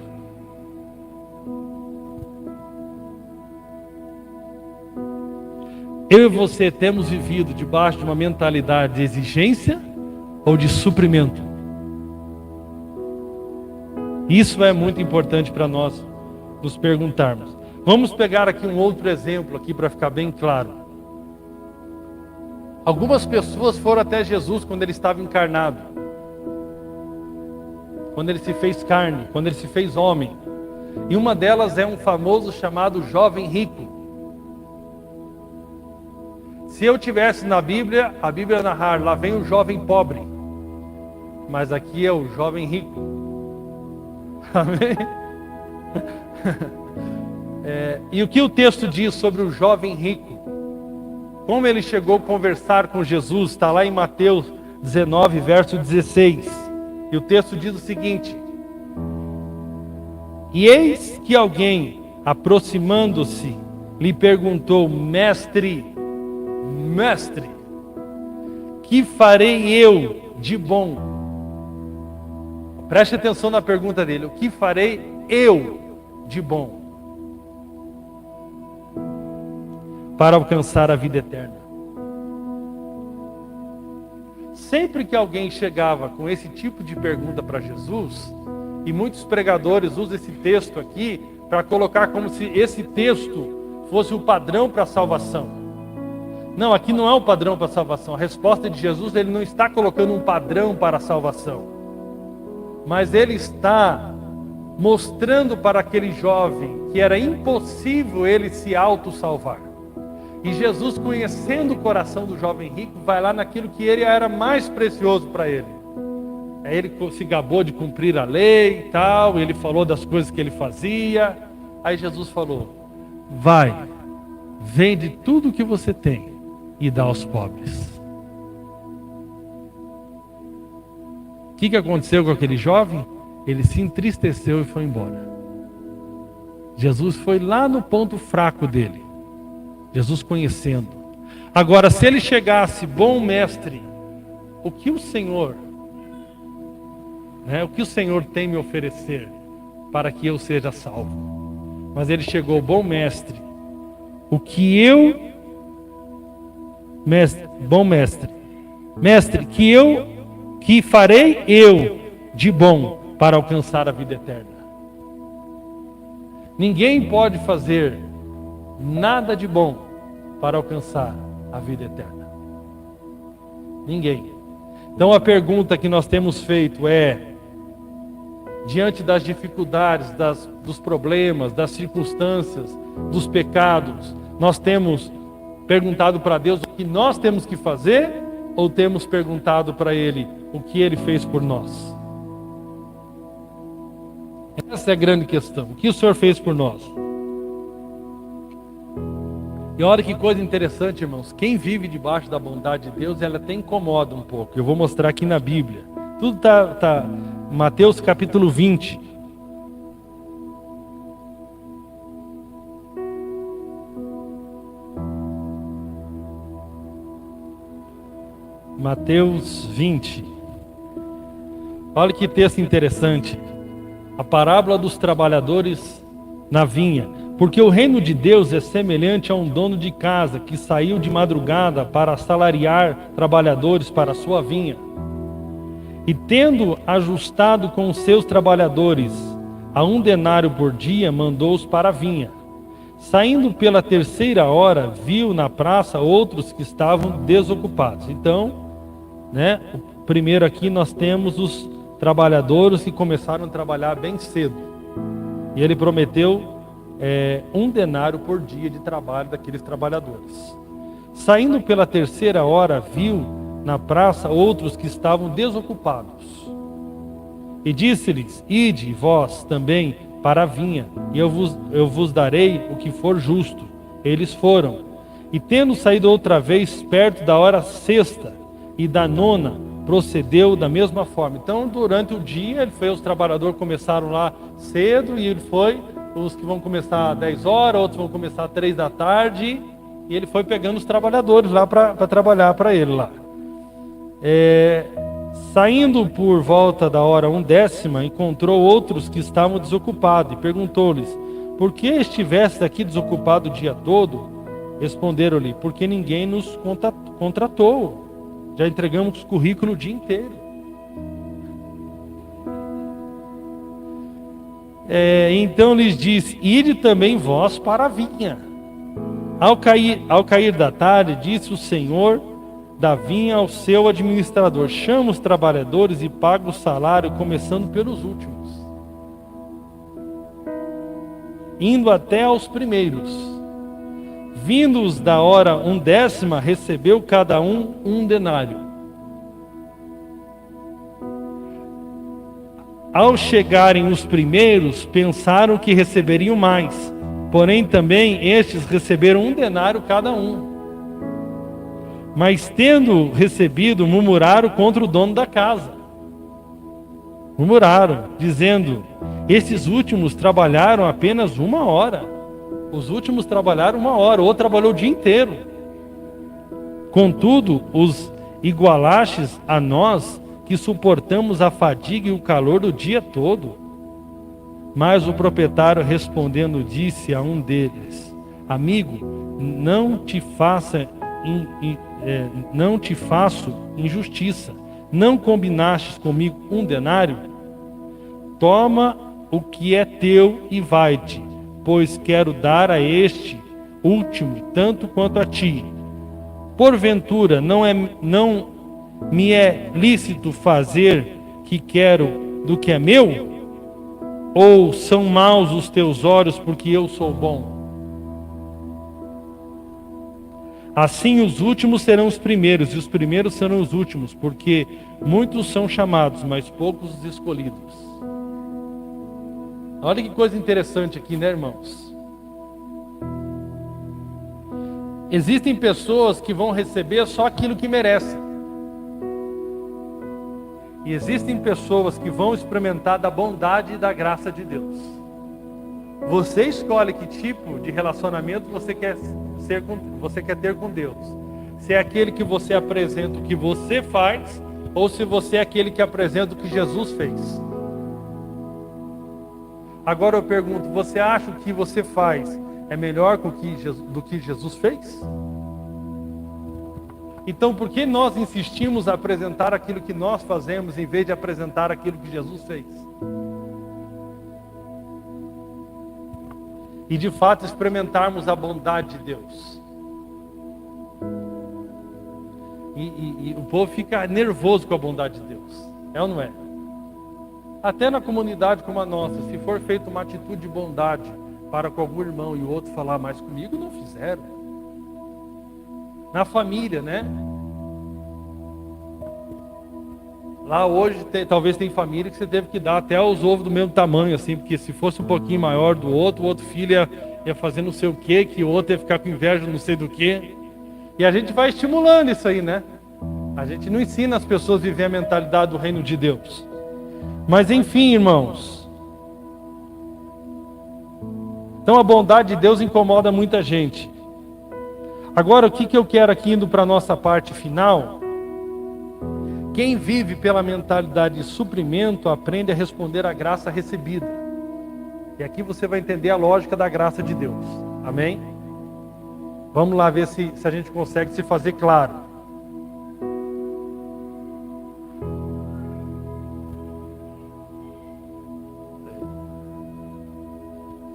Eu e você temos vivido debaixo de uma mentalidade de exigência ou de suprimento? Isso é muito importante para nós nos perguntarmos. Vamos pegar aqui um outro exemplo aqui para ficar bem claro. Algumas pessoas foram até Jesus quando ele estava encarnado, quando ele se fez carne, quando ele se fez homem. E uma delas é um famoso chamado jovem rico. Se eu tivesse na Bíblia, a Bíblia narrar, lá vem o jovem pobre, mas aqui é o jovem rico. Amém? E o que o texto diz sobre o jovem rico? Como ele chegou a conversar com Jesus, está lá em Mateus 19, verso 16. E o texto diz o seguinte: e eis que alguém, aproximando-se, lhe perguntou: mestre, que farei eu de bom? Preste atenção na pergunta dele: o que farei eu de bom para alcançar a vida eterna? Sempre que alguém chegava com esse tipo de pergunta para Jesus, e muitos pregadores usam esse texto aqui para colocar como se esse texto fosse o padrão para a salvação. Não, aqui não é o padrão para a salvação. A resposta de Jesus, ele não está colocando um padrão para a salvação, mas ele está mostrando para aquele jovem que era impossível ele se auto-salvar. E Jesus, conhecendo o coração do jovem rico, vai lá naquilo que ele era mais precioso para ele. Ele se gabou de cumprir a lei e tal, ele falou das coisas que ele fazia. Aí Jesus falou: vai, vende tudo o que você tem e dá aos pobres. O que aconteceu com aquele jovem? Ele se entristeceu e foi embora. Jesus foi lá no ponto fraco dele. Jesus conhecendo. Agora, se ele chegasse: bom mestre, o que o Senhor tem me oferecer para que eu seja salvo? Mas ele chegou: bom mestre, que farei eu de bom para alcançar a vida eterna? Ninguém pode fazer nada de bom para alcançar a vida eterna. Ninguém. Então a pergunta que nós temos feito é: diante das dificuldades, dos problemas, das circunstâncias, dos pecados, nós temos perguntado para Deus o que nós temos que fazer, ou temos perguntado para Ele o que Ele fez por nós? Essa é a grande questão. O que o Senhor fez por nós? E olha que coisa interessante, irmãos. Quem vive debaixo da bondade de Deus, ela até incomoda um pouco. Eu vou mostrar aqui na Bíblia. Tudo está Mateus capítulo 20. Mateus 20. Olha que texto interessante. A parábola dos trabalhadores na vinha, porque o reino de Deus é semelhante a um dono de casa que saiu de madrugada para assalariar trabalhadores para a sua vinha. E tendo ajustado com os seus trabalhadores a 1 denário por dia, mandou-os para a vinha. Saindo pela 3ª hora, viu na praça outros que estavam desocupados. Então, primeiro aqui nós temos os trabalhadores que começaram a trabalhar bem cedo. E ele prometeu 1 denário por dia de trabalho daqueles trabalhadores. Saindo pela 3ª hora, viu na praça outros que estavam desocupados. E disse-lhes: ide vós também para a vinha, e eu vos darei o que for justo. Eles foram. E tendo saído outra vez perto da hora 6ª e da 9ª, procedeu da mesma forma. Então, durante o dia, os trabalhadores começaram lá cedo, e ele foi, os que vão começar às 10 horas, outros vão começar às 3 da tarde, e ele foi pegando os trabalhadores lá para trabalhar para ele lá. Saindo por volta da hora 1/10, encontrou outros que estavam desocupados, e perguntou-lhes: por que estiveste aqui desocupado o dia todo? Responderam-lhe: porque ninguém nos contratou. Já entregamos currículo o dia inteiro. Então lhes disse: ide também vós para a vinha. Ao cair da tarde, disse o Senhor da vinha ao seu administrador: chama os trabalhadores e paga o salário, começando pelos últimos, indo até aos primeiros. Vindos da hora 1/10, recebeu cada um 1 denário. Ao chegarem os primeiros, pensaram que receberiam mais, porém também estes receberam 1 denário cada um. Mas tendo recebido, murmuraram contra o dono da casa. Murmuraram, dizendo: esses últimos trabalharam apenas 1 hora. Os últimos trabalharam 1 hora, o outro trabalhou o dia inteiro. Contudo, os igualastes a nós, que suportamos a fadiga e o calor do dia todo. Mas o proprietário, respondendo, disse a um deles: amigo, não te faço injustiça. Não combinastes comigo 1 denário? Toma o que é teu e vai-te, pois quero dar a este último tanto quanto a ti. Porventura não me é lícito fazer que quero do que é meu? Ou são maus os teus olhos porque eu sou bom? Assim os últimos serão os primeiros, e os primeiros serão os últimos, porque muitos são chamados, mas poucos os escolhidos. Olha que coisa interessante aqui, né, irmãos? Existem pessoas que vão receber só aquilo que merecem. E existem pessoas que vão experimentar da bondade e da graça de Deus. Você escolhe que tipo de relacionamento você quer ter com Deus. Se é aquele que você apresenta o que você faz, ou se você é aquele que apresenta o que Jesus fez. Agora eu pergunto, você acha que o que você faz é melhor do que Jesus fez? Então, por que nós insistimos a apresentar aquilo que nós fazemos em vez de apresentar aquilo que Jesus fez? E de fato experimentarmos a bondade de Deus. E o povo fica nervoso com a bondade de Deus. É ou não é? Até na comunidade como a nossa, se for feita uma atitude de bondade para com algum irmão e o outro falar: mais comigo não fizeram. Na família, né? Lá hoje talvez tem família que você teve que dar até os ovos do mesmo tamanho, assim, porque se fosse um pouquinho maior do outro, o outro filho ia fazer não sei o quê, que o outro ia ficar com inveja não sei do quê. E a gente vai estimulando isso aí, né? A gente não ensina as pessoas a viver a mentalidade do reino de Deus. Mas enfim, irmãos. Então a bondade de Deus incomoda muita gente. Agora o que eu quero aqui, indo para a nossa parte final? Quem vive pela mentalidade de suprimento aprende a responder à graça recebida. E aqui você vai entender a lógica da graça de Deus. Amém? Vamos lá ver se a gente consegue se fazer claro.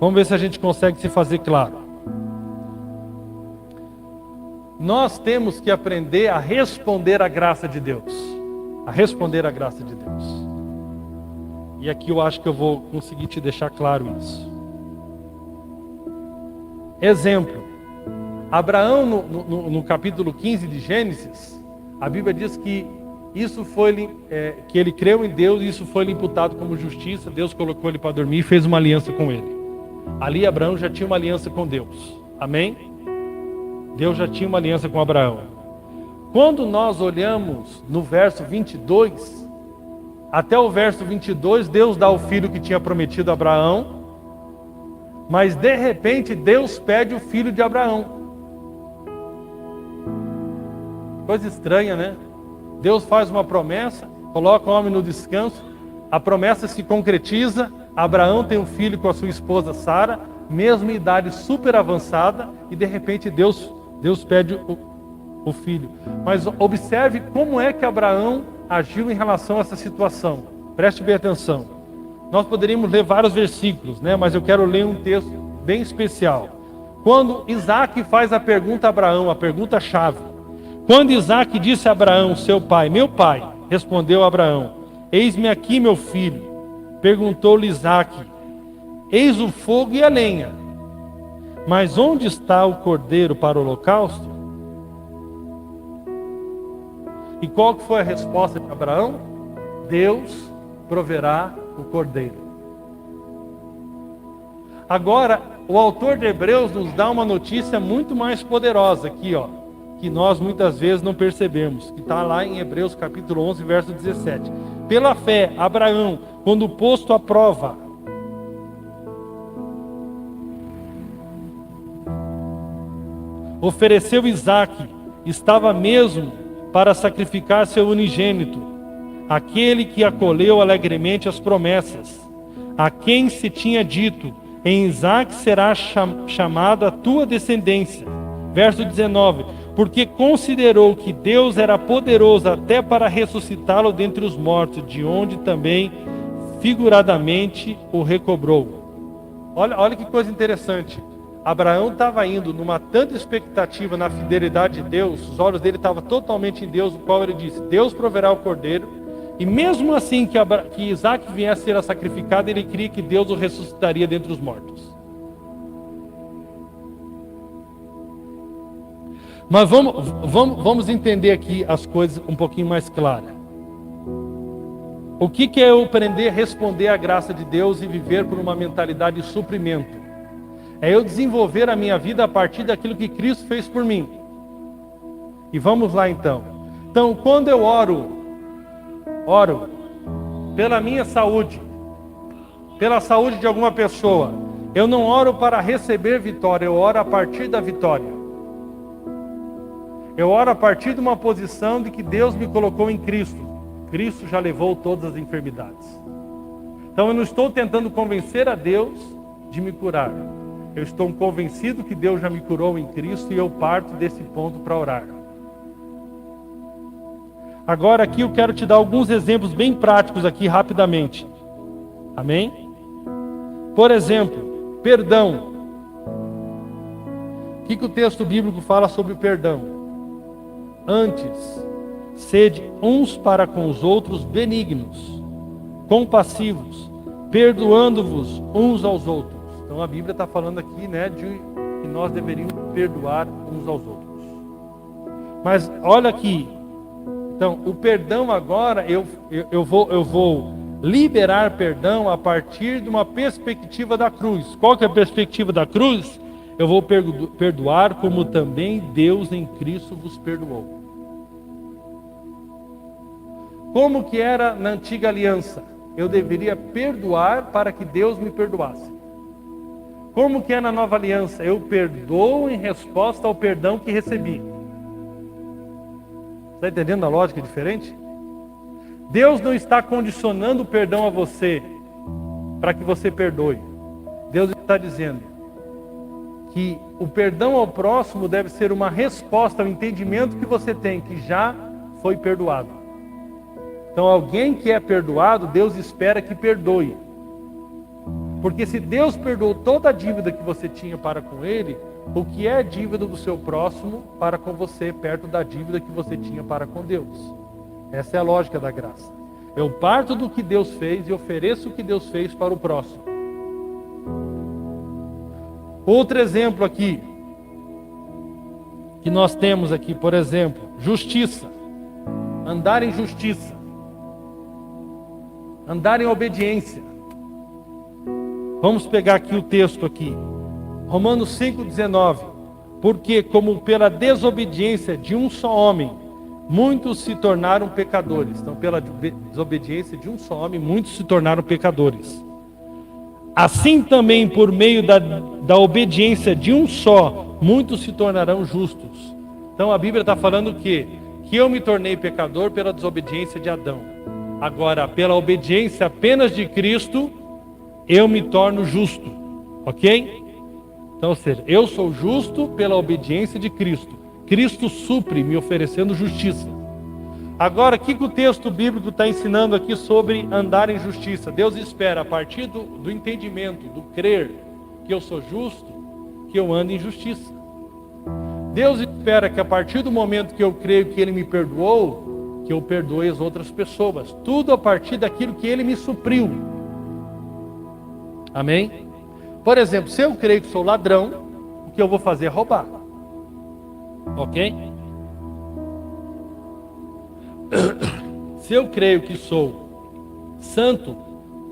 Vamos ver se a gente consegue se fazer claro. Nós temos que aprender a responder à graça de Deus. A responder à graça de Deus. E aqui eu acho que eu vou conseguir te deixar claro isso. Exemplo. Abraão, no capítulo 15 de Gênesis, a Bíblia diz que isso foi que ele creu em Deus e isso foi lhe imputado como justiça. Deus colocou ele para dormir e fez uma aliança com ele. Ali Abraão já tinha uma aliança com Deus. Amém? Deus já tinha uma aliança com Abraão. Quando nós olhamos no verso 22, até o verso 22, Deus dá o filho que tinha prometido a Abraão, mas de repente Deus pede o filho de Abraão. Coisa estranha, né? Deus faz uma promessa, coloca o homem no descanso, a promessa se concretiza, Abraão tem um filho com a sua esposa Sara, mesmo em idade super avançada, e de repente Deus pede o filho. Mas observe como é que Abraão agiu em relação a essa situação. Preste bem atenção. Nós poderíamos ler vários versículos, né? Mas eu quero ler um texto bem especial. Quando Isaac faz a pergunta a Abraão, a pergunta-chave. Quando Isaac disse a Abraão, seu pai, meu pai, respondeu Abraão, eis-me aqui, meu filho. Perguntou-lhe Isaac, eis o fogo e a lenha, mas onde está o cordeiro para o holocausto? E qual que foi a resposta de Abraão? Deus proverá o cordeiro. Agora, o autor de Hebreus nos dá uma notícia muito mais poderosa aqui, ó, que nós muitas vezes não percebemos, que está lá em Hebreus capítulo 11, verso 17. Pela fé, Abraão, quando posto à prova, ofereceu Isaque, estava mesmo para sacrificar seu unigênito, aquele que acolheu alegremente as promessas, a quem se tinha dito, em Isaque será chamado a tua descendência. Verso 19, porque considerou que Deus era poderoso até para ressuscitá-lo dentre os mortos, de onde também figuradamente o recobrou. Olha que coisa interessante. Abraão estava indo numa tanta expectativa na fidelidade de Deus, os olhos dele estavam totalmente em Deus, o qual ele disse, Deus proverá o cordeiro, e mesmo assim que Isaac viesse a ser sacrificado, ele cria que Deus o ressuscitaria dentre os mortos. Mas vamos entender aqui as coisas um pouquinho mais claras. O que é eu aprender a responder à graça de Deus e viver por uma mentalidade de suprimento? É eu desenvolver a minha vida a partir daquilo que Cristo fez por mim. E vamos lá então. Então, quando eu oro pela minha saúde, pela saúde de alguma pessoa, eu não oro para receber vitória, eu oro a partir da vitória. Eu oro a partir de uma posição de que Deus me colocou em Cristo. Cristo já levou todas as enfermidades. Então eu não estou tentando convencer a Deus de me curar. Eu estou convencido que Deus já me curou em Cristo e eu parto desse ponto para orar. Agora aqui eu quero te dar alguns exemplos bem práticos aqui rapidamente. Amém? Por exemplo, perdão. O que o texto bíblico fala sobre o perdão? Antes, sede uns para com os outros benignos, compassivos, perdoando-vos uns aos outros. Então a Bíblia está falando aqui, né, de que nós deveríamos perdoar uns aos outros. Mas olha aqui, então o perdão agora, eu vou liberar perdão a partir de uma perspectiva da cruz. Qual que é a perspectiva da cruz? Eu vou perdoar como também Deus em Cristo vos perdoou. Como que era na antiga aliança? Eu deveria perdoar para que Deus me perdoasse. Como que é na nova aliança? Eu perdoo em resposta ao perdão que recebi. Está entendendo a lógica diferente? Deus não está condicionando o perdão a você para que você perdoe. Deus está dizendo que o perdão ao próximo deve ser uma resposta ao entendimento que você tem, que já foi perdoado. Então alguém que é perdoado, Deus espera que perdoe. Porque se Deus perdoou toda a dívida que você tinha para com Ele, o que é dívida do seu próximo para com você, perto da dívida que você tinha para com Deus? Essa é a lógica da graça. Eu parto do que Deus fez e ofereço o que Deus fez para o próximo. Outro exemplo aqui, que nós temos aqui, por exemplo, justiça. Andar em justiça. Andar em obediência. Vamos pegar aqui o texto aqui. Romanos 5,19. Porque como pela desobediência de um só homem, muitos se tornaram pecadores. Então, pela desobediência de um só homem, muitos se tornaram pecadores. Assim também, por meio da obediência de um só, muitos se tornarão justos. Então, a Bíblia está falando que eu me tornei pecador pela desobediência de Adão. Agora, pela obediência apenas de Cristo, eu me torno justo. Ok? Então, ou seja, eu sou justo pela obediência de Cristo. Cristo supre, me oferecendo justiça. Agora, o que o texto bíblico está ensinando aqui sobre andar em justiça? Deus espera, a partir do entendimento, do crer que eu sou justo, que eu ande em justiça. Deus espera que a partir do momento que eu creio que Ele me perdoou, que eu perdoe as outras pessoas. Tudo a partir daquilo que Ele me supriu. Amém? Por exemplo, se eu creio que sou ladrão, o que eu vou fazer é roubar. Ok? Se eu creio que sou santo,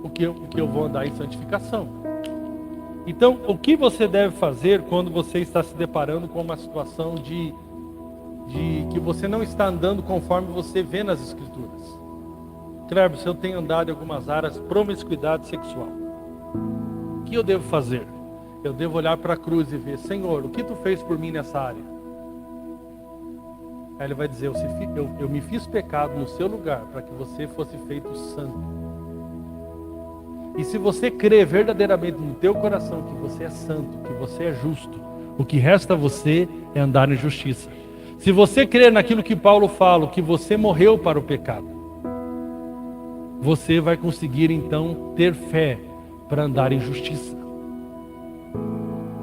o que eu vou andar em santificação. Então, o que você deve fazer quando você está se deparando com uma situação de que você não está andando conforme você vê nas Escrituras? Cleber, se eu tenho andado em algumas áreas, promiscuidade sexual, o que eu devo fazer? Eu devo olhar para a cruz e ver, Senhor, o que tu fez por mim nessa área? Aí ele vai dizer, eu me fiz pecado no seu lugar, para que você fosse feito santo. E se você crê verdadeiramente no teu coração que você é santo, que você é justo, o que resta a você é andar em justiça. Se você crer naquilo que Paulo fala, que você morreu para o pecado, você vai conseguir então ter fé para andar em justiça.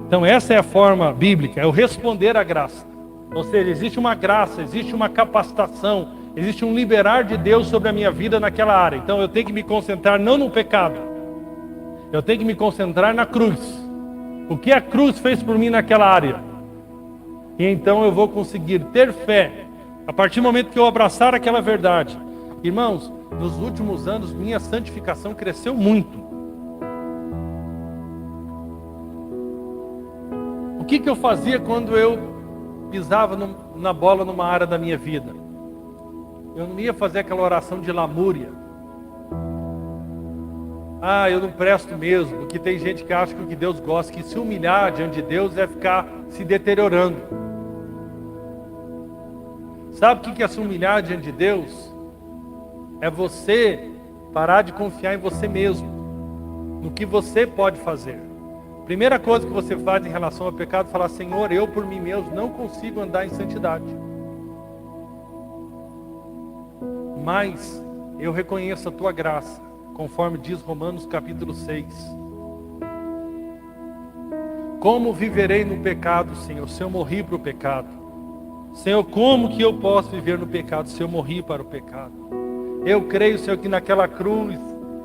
Então essa é a forma bíblica, é o responder à graça. Ou seja, existe uma graça, existe uma capacitação, existe um liberar de Deus sobre a minha vida naquela área. Então eu tenho que me concentrar não no pecado, eu tenho que me concentrar na cruz. O que a cruz fez por mim naquela área? E então eu vou conseguir ter fé, a partir do momento que eu abraçar aquela verdade. Irmãos, nos últimos anos minha santificação cresceu muito. O que eu fazia quando eu pisava na bola numa área da minha vida? Eu não ia fazer aquela oração de lamúria. Ah, eu não presto mesmo, porque tem gente que acha que o que Deus gosta, que se humilhar diante de Deus é ficar se deteriorando. Sabe o que é se humilhar diante de Deus? É você parar de confiar em você mesmo, no que você pode fazer. Primeira coisa que você faz em relação ao pecado é falar, Senhor, eu por mim mesmo não consigo andar em santidade. Mas eu reconheço a tua graça, conforme diz Romanos capítulo 6. Como viverei no pecado, Senhor, se eu morri para o pecado? Senhor, como que eu posso viver no pecado se eu morri para o pecado? Eu creio, Senhor, que naquela cruz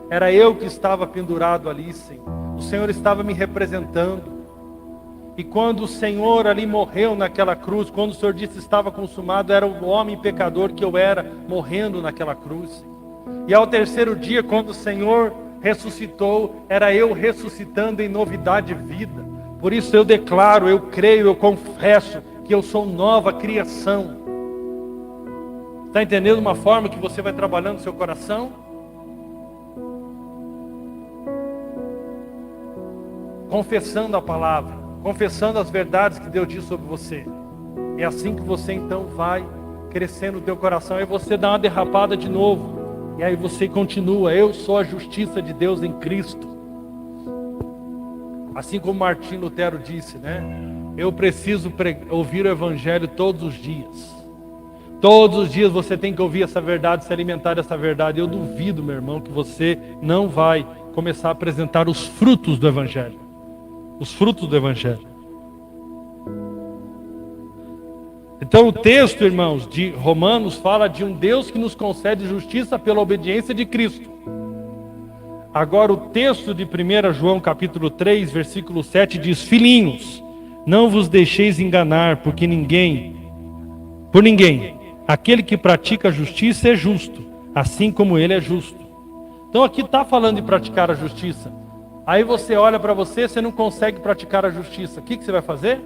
era eu que estava pendurado ali, Senhor. O Senhor estava me representando. E quando o Senhor ali morreu naquela cruz, quando o Senhor disse estava consumado, era o homem pecador que eu era, morrendo naquela cruz. E ao terceiro dia, quando o Senhor ressuscitou, era eu ressuscitando em novidade de vida. Por isso eu declaro, eu creio, eu confesso que eu sou nova criação. Está entendendo uma forma que você vai trabalhando no seu coração? Confessando a palavra, confessando as verdades que Deus diz sobre você. É assim que você então vai crescendo no teu coração. Aí você dá uma derrapada de novo. E aí você continua, eu sou a justiça de Deus em Cristo. Assim como Martim Lutero disse, né? Eu preciso ouvir o Evangelho todos os dias. Todos os dias você tem que ouvir essa verdade, se alimentar dessa verdade. Eu duvido, meu irmão, que você não vai começar a apresentar os frutos do Evangelho. Os frutos do Evangelho. Então o texto, irmãos, de Romanos fala de um Deus que nos concede justiça pela obediência de Cristo. Agora o texto de 1 João capítulo 3, versículo 7 diz: Filhinhos, não vos deixeis enganar, por ninguém, aquele que pratica a justiça é justo, assim como ele é justo. Então aqui está falando de praticar a justiça. Aí você olha para você, você não consegue praticar a justiça. O que você vai fazer?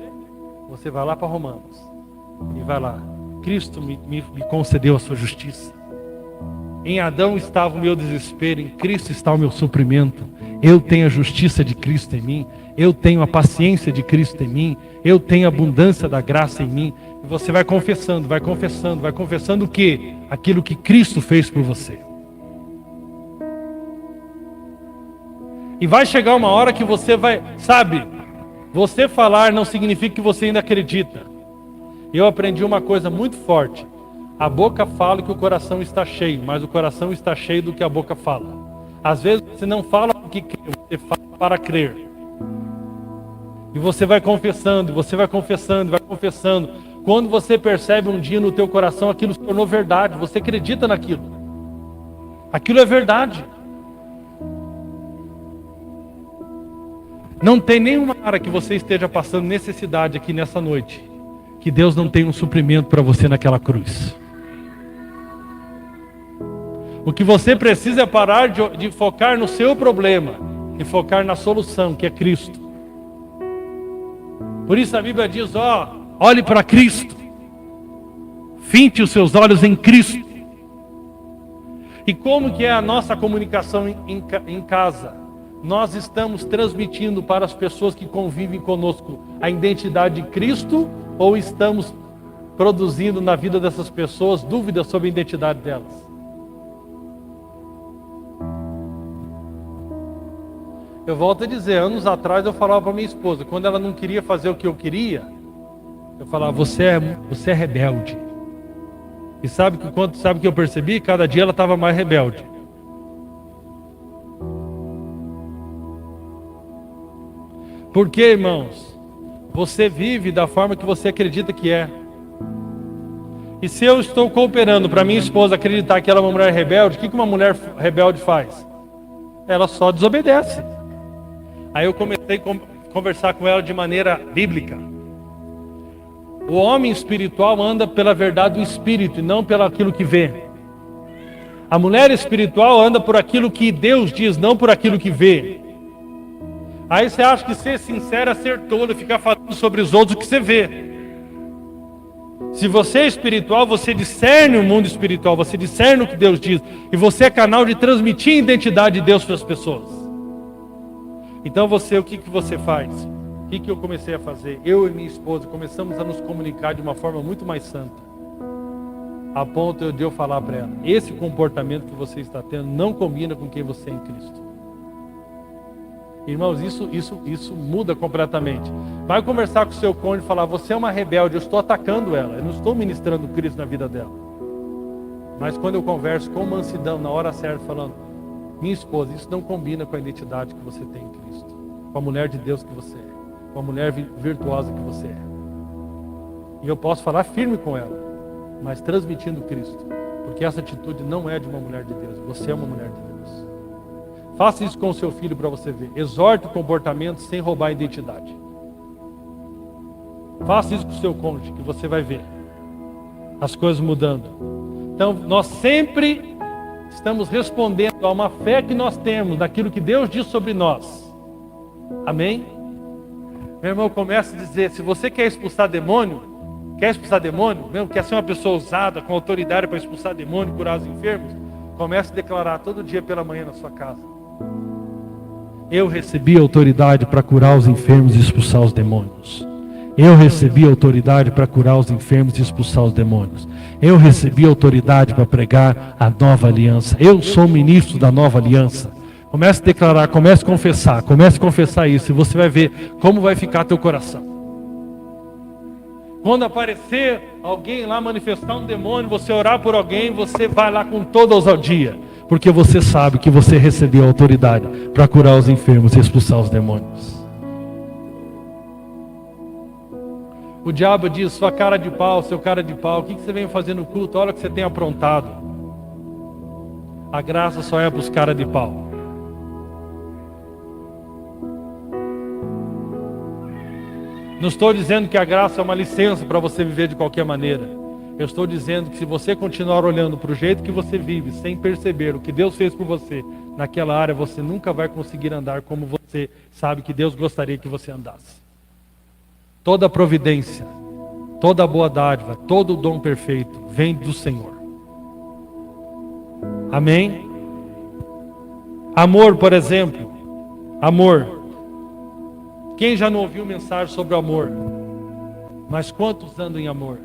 Você vai lá para Romanos. E vai lá. Cristo me concedeu a sua justiça. Em Adão estava o meu desespero, em Cristo está o meu suprimento. Eu tenho a justiça de Cristo em mim. Eu tenho a paciência de Cristo em mim. Eu tenho a abundância da graça em mim. E você vai confessando o quê? Aquilo que Cristo fez por você. E vai chegar uma hora que você vai, sabe, você falar não significa que você ainda acredita. Eu aprendi uma coisa muito forte. A boca fala que o coração está cheio, mas o coração está cheio do que a boca fala. Às vezes você não fala porque crê, você fala para crer. E você vai confessando. Quando você percebe um dia no teu coração, aquilo se tornou verdade. Você acredita naquilo. Aquilo é verdade. Não tem nenhuma hora que você esteja passando necessidade aqui nessa noite, que Deus não tem um suprimento para você naquela cruz. O que você precisa é parar de focar no seu problema e focar na solução, que é Cristo. Por isso a Bíblia diz, olhe para Cristo. Finte os seus olhos em Cristo. E como que é a nossa comunicação em casa? Nós estamos transmitindo para as pessoas que convivem conosco a identidade de Cristo, ou estamos produzindo na vida dessas pessoas dúvidas sobre a identidade delas? Eu volto a dizer, anos atrás eu falava para minha esposa, quando ela não queria fazer o que eu queria, eu falava, você é rebelde. E sabe o que eu percebi? Cada dia ela estava mais rebelde. Porque, irmãos, você vive da forma que você acredita que é. E se eu estou cooperando para minha esposa acreditar que ela é uma mulher rebelde, o que uma mulher rebelde faz? Ela só desobedece. Aí eu comecei a conversar com ela de maneira bíblica. O homem espiritual anda pela verdade do Espírito e não pelo aquilo que vê. A mulher espiritual anda por aquilo que Deus diz, não por aquilo que vê. Aí você acha que ser sincero é ser tolo e ficar falando sobre os outros o que você vê. Se você é espiritual, você discerne o mundo espiritual, você discerne o que Deus diz. E você é canal de transmitir a identidade de Deus para as pessoas. Então o que você faz? O que eu comecei a fazer? Eu e minha esposa começamos a nos comunicar de uma forma muito mais santa. A ponto de eu falar para ela, esse comportamento que você está tendo não combina com quem você é em Cristo. Irmãos, isso muda completamente. Vai conversar com o seu cônjuge e falar, você é uma rebelde, eu estou atacando ela, eu não estou ministrando Cristo na vida dela. Mas quando eu converso com mansidão, na hora certa, falando, minha esposa, isso não combina com a identidade que você tem em Cristo, com a mulher de Deus que você é, com a mulher virtuosa que você é. E eu posso falar firme com ela, mas transmitindo Cristo, porque essa atitude não é de uma mulher de Deus, você é uma mulher de Deus. Faça isso com o seu filho para você ver. Exorte o comportamento sem roubar a identidade. Faça isso com o seu cônjuge, que você vai ver as coisas mudando. Então, nós sempre estamos respondendo a uma fé que nós temos, daquilo que Deus diz sobre nós. Amém? Meu irmão, começa a dizer, se você quer expulsar demônio, mesmo quer ser uma pessoa ousada, com autoridade para expulsar demônio, curar os enfermos, comece a declarar todo dia pela manhã na sua casa. Eu recebi autoridade para curar os enfermos e expulsar os demônios. Eu recebi autoridade para curar os enfermos e expulsar os demônios. Eu recebi autoridade para pregar a nova aliança. Eu sou ministro da nova aliança. Comece a declarar, comece a confessar isso. E você vai ver como vai ficar teu coração. Quando aparecer alguém lá manifestar um demônio, você orar por alguém, você vai lá com toda ousadia. Porque você sabe que você recebeu autoridade para curar os enfermos e expulsar os demônios. O diabo diz, sua cara de pau, seu cara de pau, o que você vem fazer no culto? Olha o que você tem aprontado. A graça só é para os caras de pau. Não estou dizendo que a graça é uma licença para você viver de qualquer maneira. Eu estou dizendo que se você continuar olhando para o jeito que você vive, sem perceber o que Deus fez por você, naquela área você nunca vai conseguir andar como você sabe que Deus gostaria que você andasse. Toda providência, toda boa dádiva, todo dom perfeito vem do Senhor. Amém? Amor, por exemplo. Amor. Quem já não ouviu mensagem sobre o amor? Mas quantos andam em amor?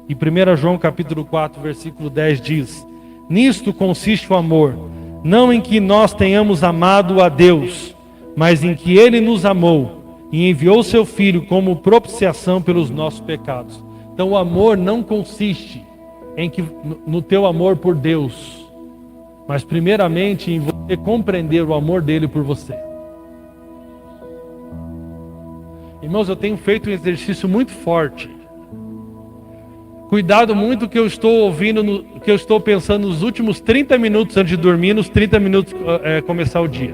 E 1 João capítulo 4, versículo 10 diz: nisto consiste o amor, não em que nós tenhamos amado a Deus, mas em que Ele nos amou e enviou seu Filho como propiciação pelos nossos pecados. Então o amor não consiste no teu amor por Deus, mas primeiramente em você compreender o amor dele por você. Irmãos, eu tenho feito um exercício muito forte. Cuidado muito com o que eu estou ouvindo, o que eu estou pensando nos últimos 30 minutos antes de dormir, nos 30 minutos começar o dia.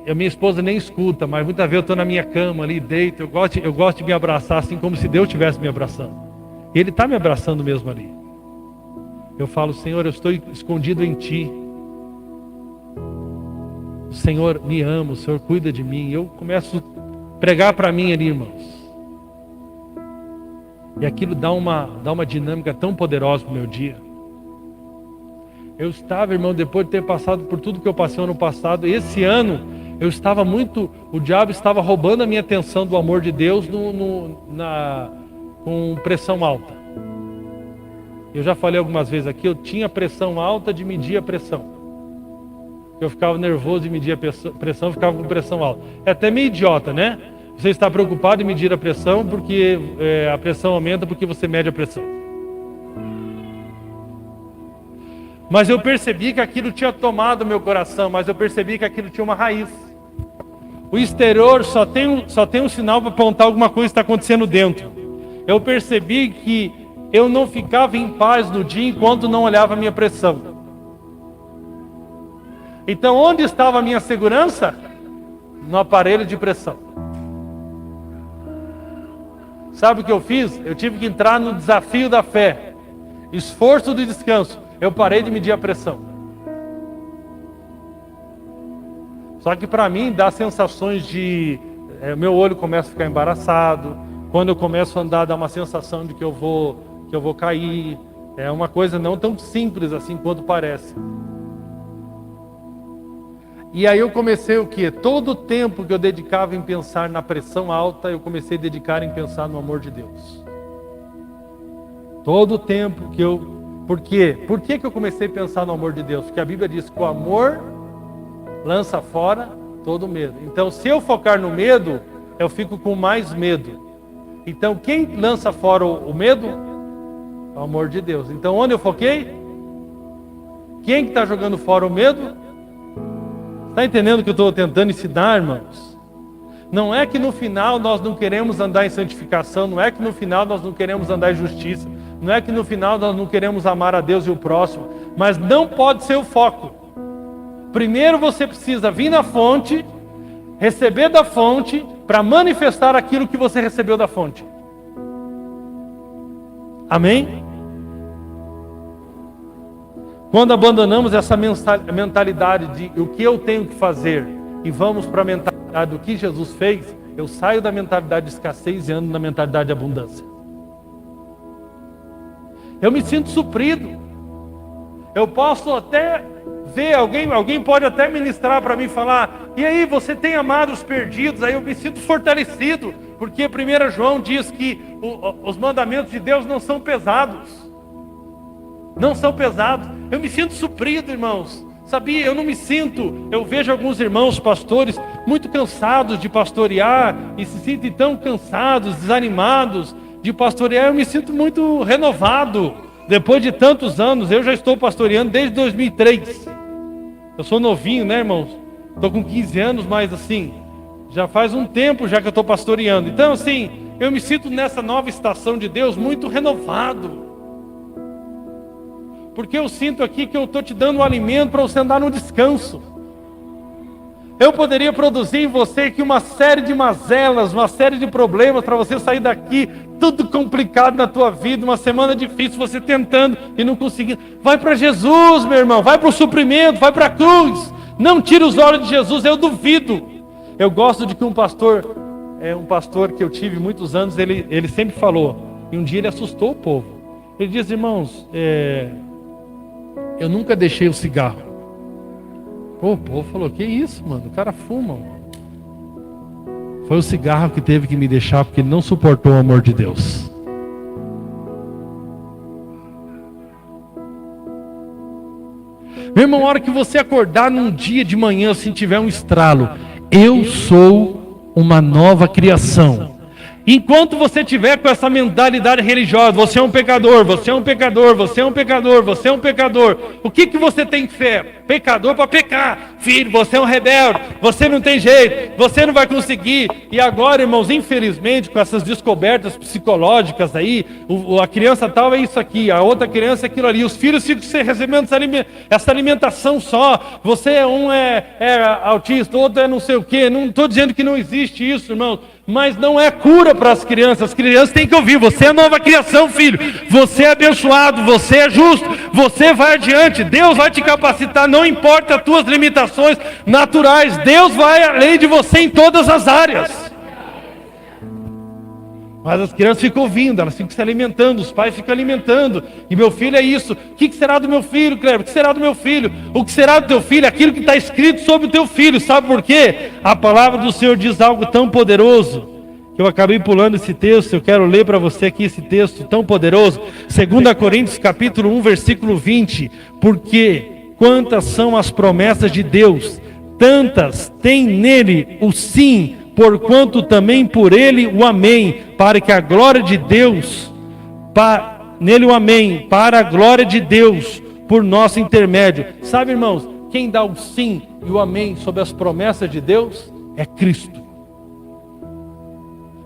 A minha esposa nem escuta, mas muitas vezes eu estou na minha cama ali, deito, eu gosto de me abraçar assim como se Deus estivesse me abraçando. E Ele está me abraçando mesmo ali. Eu falo, Senhor, eu estou escondido em Ti. O Senhor me ama, o Senhor cuida de mim. Eu começo a pregar para mim ali, irmãos. E aquilo dá uma dinâmica tão poderosa para o meu dia. Eu estava, irmão, depois de ter passado por tudo que eu passei ano passado, esse ano eu estava o diabo estava roubando a minha atenção do amor de Deus com pressão alta. Eu já falei algumas vezes aqui, eu tinha pressão alta de medir a pressão. Eu ficava nervoso de medir a pressão, ficava com pressão alta. É até meio idiota, né? Você está preocupado em medir a pressão porque a pressão aumenta porque você mede a pressão. Mas eu percebi que aquilo tinha tomado meu coração, mas eu percebi que aquilo tinha uma raiz. O exterior só tem um sinal para apontar alguma coisa que está acontecendo dentro. Eu percebi que eu não ficava em paz no dia enquanto não olhava a minha pressão. Então onde estava a minha segurança? No aparelho de pressão. Sabe o que eu fiz? Eu tive que entrar no desafio da fé. Esforço do descanso. Eu parei de medir a pressão. Só que para mim dá sensações de... meu olho começa a ficar embaraçado. Quando eu começo a andar dá uma sensação de que eu vou cair. É uma coisa não tão simples assim quanto parece. E aí eu comecei o quê? Todo o tempo que eu dedicava em pensar na pressão alta, eu comecei a dedicar em pensar no amor de Deus. Todo o tempo que eu... Por quê? Por que eu comecei a pensar no amor de Deus? Porque a Bíblia diz que o amor lança fora todo medo. Então se eu focar no medo, eu fico com mais medo. Então quem lança fora o medo? O amor de Deus. Então onde eu foquei? Quem que está jogando fora o medo? Está entendendo o que eu estou tentando ensinar, irmãos? Não é que no final nós não queremos andar em santificação, não é que no final nós não queremos andar em justiça, não é que no final nós não queremos amar a Deus e o próximo, mas não pode ser o foco. Primeiro você precisa vir na fonte, receber da fonte, para manifestar aquilo que você recebeu da fonte. Amém? Quando abandonamos essa mentalidade de o que eu tenho que fazer e vamos para a mentalidade do que Jesus fez, eu saio da mentalidade de escassez e ando na mentalidade de abundância. Eu me sinto suprido. Eu posso até ver, alguém pode até ministrar para mim e falar, e aí você tem amado os perdidos? Aí eu me sinto fortalecido, porque 1 João diz que os mandamentos de Deus não são pesados. Não são pesados. Eu me sinto suprido, irmãos. Sabia, eu não me sinto, eu vejo alguns irmãos pastores muito cansados de pastorear e se sentem tão cansados, desanimados de pastorear. Eu me sinto muito renovado. Depois de tantos anos, eu já estou pastoreando desde 2003. Eu sou novinho, né, irmãos? Estou com 15 anos, mas assim, já faz um tempo já que eu estou pastoreando. Então, assim, eu me sinto nessa nova estação de Deus muito renovado. Porque eu sinto aqui que eu estou te dando um alimento para você andar no descanso. Eu poderia produzir em você aqui uma série de mazelas, uma série de problemas para você sair daqui, tudo complicado na tua vida, uma semana difícil, você tentando e não conseguindo. Vai para Jesus, meu irmão, vai para o suprimento, vai para a cruz. Não tira os olhos de Jesus, eu duvido. Eu gosto de que um pastor que eu tive muitos anos, ele sempre falou, e um dia ele assustou o povo. Ele diz, irmãos, eu nunca deixei o cigarro. O povo falou, que isso, mano? O cara fuma, mano. Foi o cigarro que teve que me deixar, porque ele não suportou o amor de Deus. Meu irmão, a hora que você acordar num dia de manhã, se tiver um estralo, eu sou uma nova criação. Enquanto você tiver com essa mentalidade religiosa, você é um pecador, você é um pecador, você é um pecador, você é um pecador. O que você tem fé? Pecador para pecar. Filho, você é um rebelde, você não tem jeito, você não vai conseguir. E agora, irmãos, infelizmente, com essas descobertas psicológicas aí, a criança tal é isso aqui, a outra criança é aquilo ali. Os filhos ficam recebendo essa alimentação só. Você é autista, outro é não sei o quê. Não estou dizendo que não existe isso, irmãos. Mas não é cura para as crianças têm que ouvir, você é nova criação, filho, você é abençoado, você é justo, você vai adiante, Deus vai te capacitar, não importa as tuas limitações naturais, Deus vai além de você em todas as áreas. Mas as crianças ficam ouvindo, elas ficam se alimentando, os pais ficam alimentando. E meu filho é isso. O que será do meu filho, Cleber? O que será do meu filho? O que será do teu filho? Aquilo que está escrito sobre o teu filho. Sabe por quê? A palavra do Senhor diz algo tão poderoso, que eu acabei pulando esse texto. Eu quero ler para você aqui esse texto tão poderoso. 2 Coríntios capítulo 1, versículo 20. Porque quantas são as promessas de Deus, tantas tem nele o sim, porquanto também por ele o amém, para que a glória de Deus, nele o amém, para a glória de Deus, por nosso intermédio. Sabe, irmãos, quem dá o sim e o amém sobre as promessas de Deus é Cristo.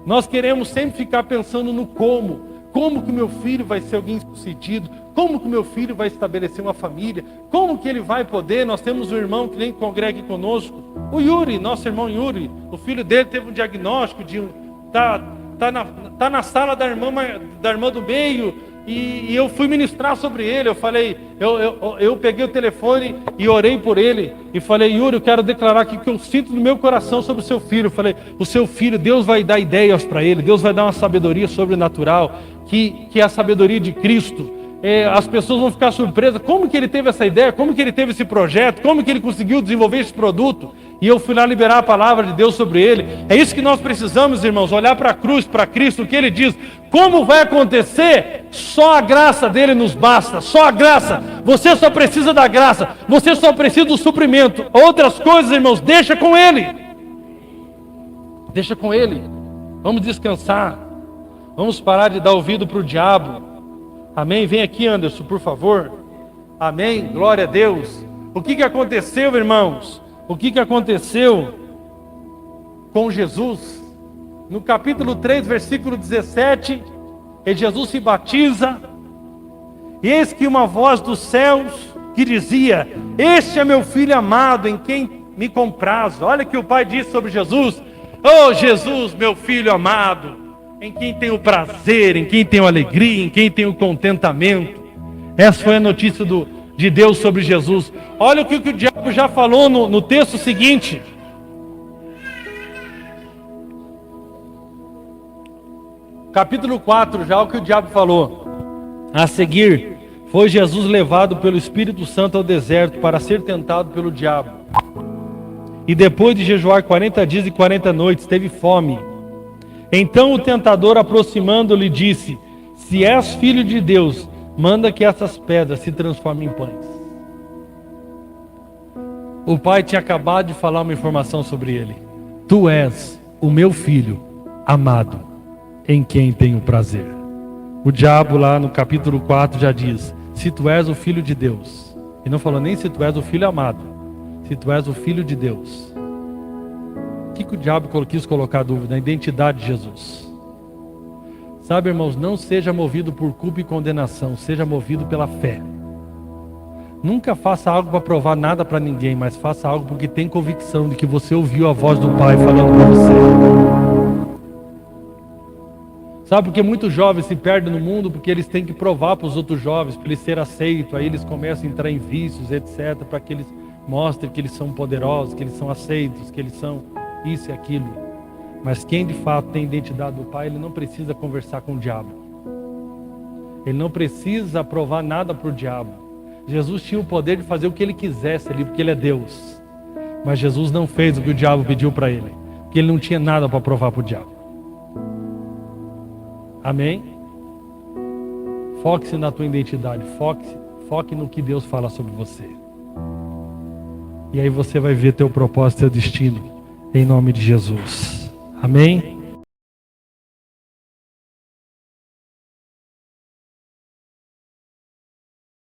Nós queremos sempre ficar pensando no como que meu filho vai ser alguém sucedido, como que meu filho vai estabelecer uma família, como que ele vai poder. Nós temos um irmão que nem congrega conosco, o Yuri, nosso irmão Yuri. O filho dele teve um diagnóstico de tá na sala da irmã do meio, e eu fui ministrar sobre ele. Eu falei, eu peguei o telefone e orei por ele e falei, Yuri, eu quero declarar aqui que eu sinto no meu coração sobre o seu filho. Eu falei, o seu filho, Deus vai dar ideias para ele, Deus vai dar uma sabedoria sobrenatural, que é a sabedoria de Cristo. As pessoas vão ficar surpresas, como que ele teve essa ideia, como que ele teve esse projeto, como que ele conseguiu desenvolver esse produto. E eu fui lá liberar a palavra de Deus sobre ele. É isso que nós precisamos, irmãos, olhar para a cruz, para Cristo, o que ele diz. Como vai acontecer? Só a graça dele nos basta, só a graça. Você só precisa da graça, você só precisa do suprimento. Outras coisas, irmãos, deixa com ele. Deixa com ele. Vamos descansar, vamos parar de dar ouvido para o diabo. Amém? Vem aqui, Anderson, por favor. Amém? Glória a Deus. O que aconteceu, irmãos? O que aconteceu com Jesus? No capítulo 3, versículo 17, Jesus se batiza. E eis que uma voz dos céus que dizia: este é meu filho amado, em quem me comprazo. Olha o que o Pai disse sobre Jesus. Oh Jesus, meu filho amado, em quem tem o prazer, em quem tem a alegria, em quem tem o contentamento. Essa foi a notícia de Deus sobre Jesus. Olha o que o diabo já falou no texto seguinte. Capítulo 4, já o que o diabo falou. A seguir, foi Jesus levado pelo Espírito Santo ao deserto para ser tentado pelo diabo. E depois de jejuar 40 dias e 40 noites, teve fome. Então o tentador, aproximando-lhe, disse: se és filho de Deus, manda que essas pedras se transformem em pães. O pai tinha acabado de falar uma informação sobre ele. Tu és o meu filho amado, em quem tenho prazer. O diabo lá no capítulo 4 já diz, se tu és o filho de Deus. E não falou nem se tu és o filho amado. Se tu és o filho de Deus. O que o diabo quis colocar dúvida? A identidade de Jesus. Sabe, irmãos, não seja movido por culpa e condenação, seja movido pela fé. Nunca faça algo para provar nada para ninguém, mas faça algo porque tem convicção de que você ouviu a voz do Pai falando para você. Sabe, porque muitos jovens se perdem no mundo porque eles têm que provar para os outros jovens, para eles serem aceitos, aí eles começam a entrar em vícios, etc, para que eles mostrem que eles são poderosos, que eles são aceitos, que eles são isso e aquilo. Mas quem de fato tem identidade do Pai, ele não precisa conversar com o diabo. Ele não precisa provar nada para o diabo. Jesus tinha o poder de fazer o que ele quisesse ali, porque ele é Deus. Mas Jesus não fez o que o diabo pediu para ele, porque ele não tinha nada para provar para o diabo. Amém? Foque-se na tua identidade, foque no que Deus fala sobre você. E aí você vai ver teu propósito, teu destino, em nome de Jesus. Amém?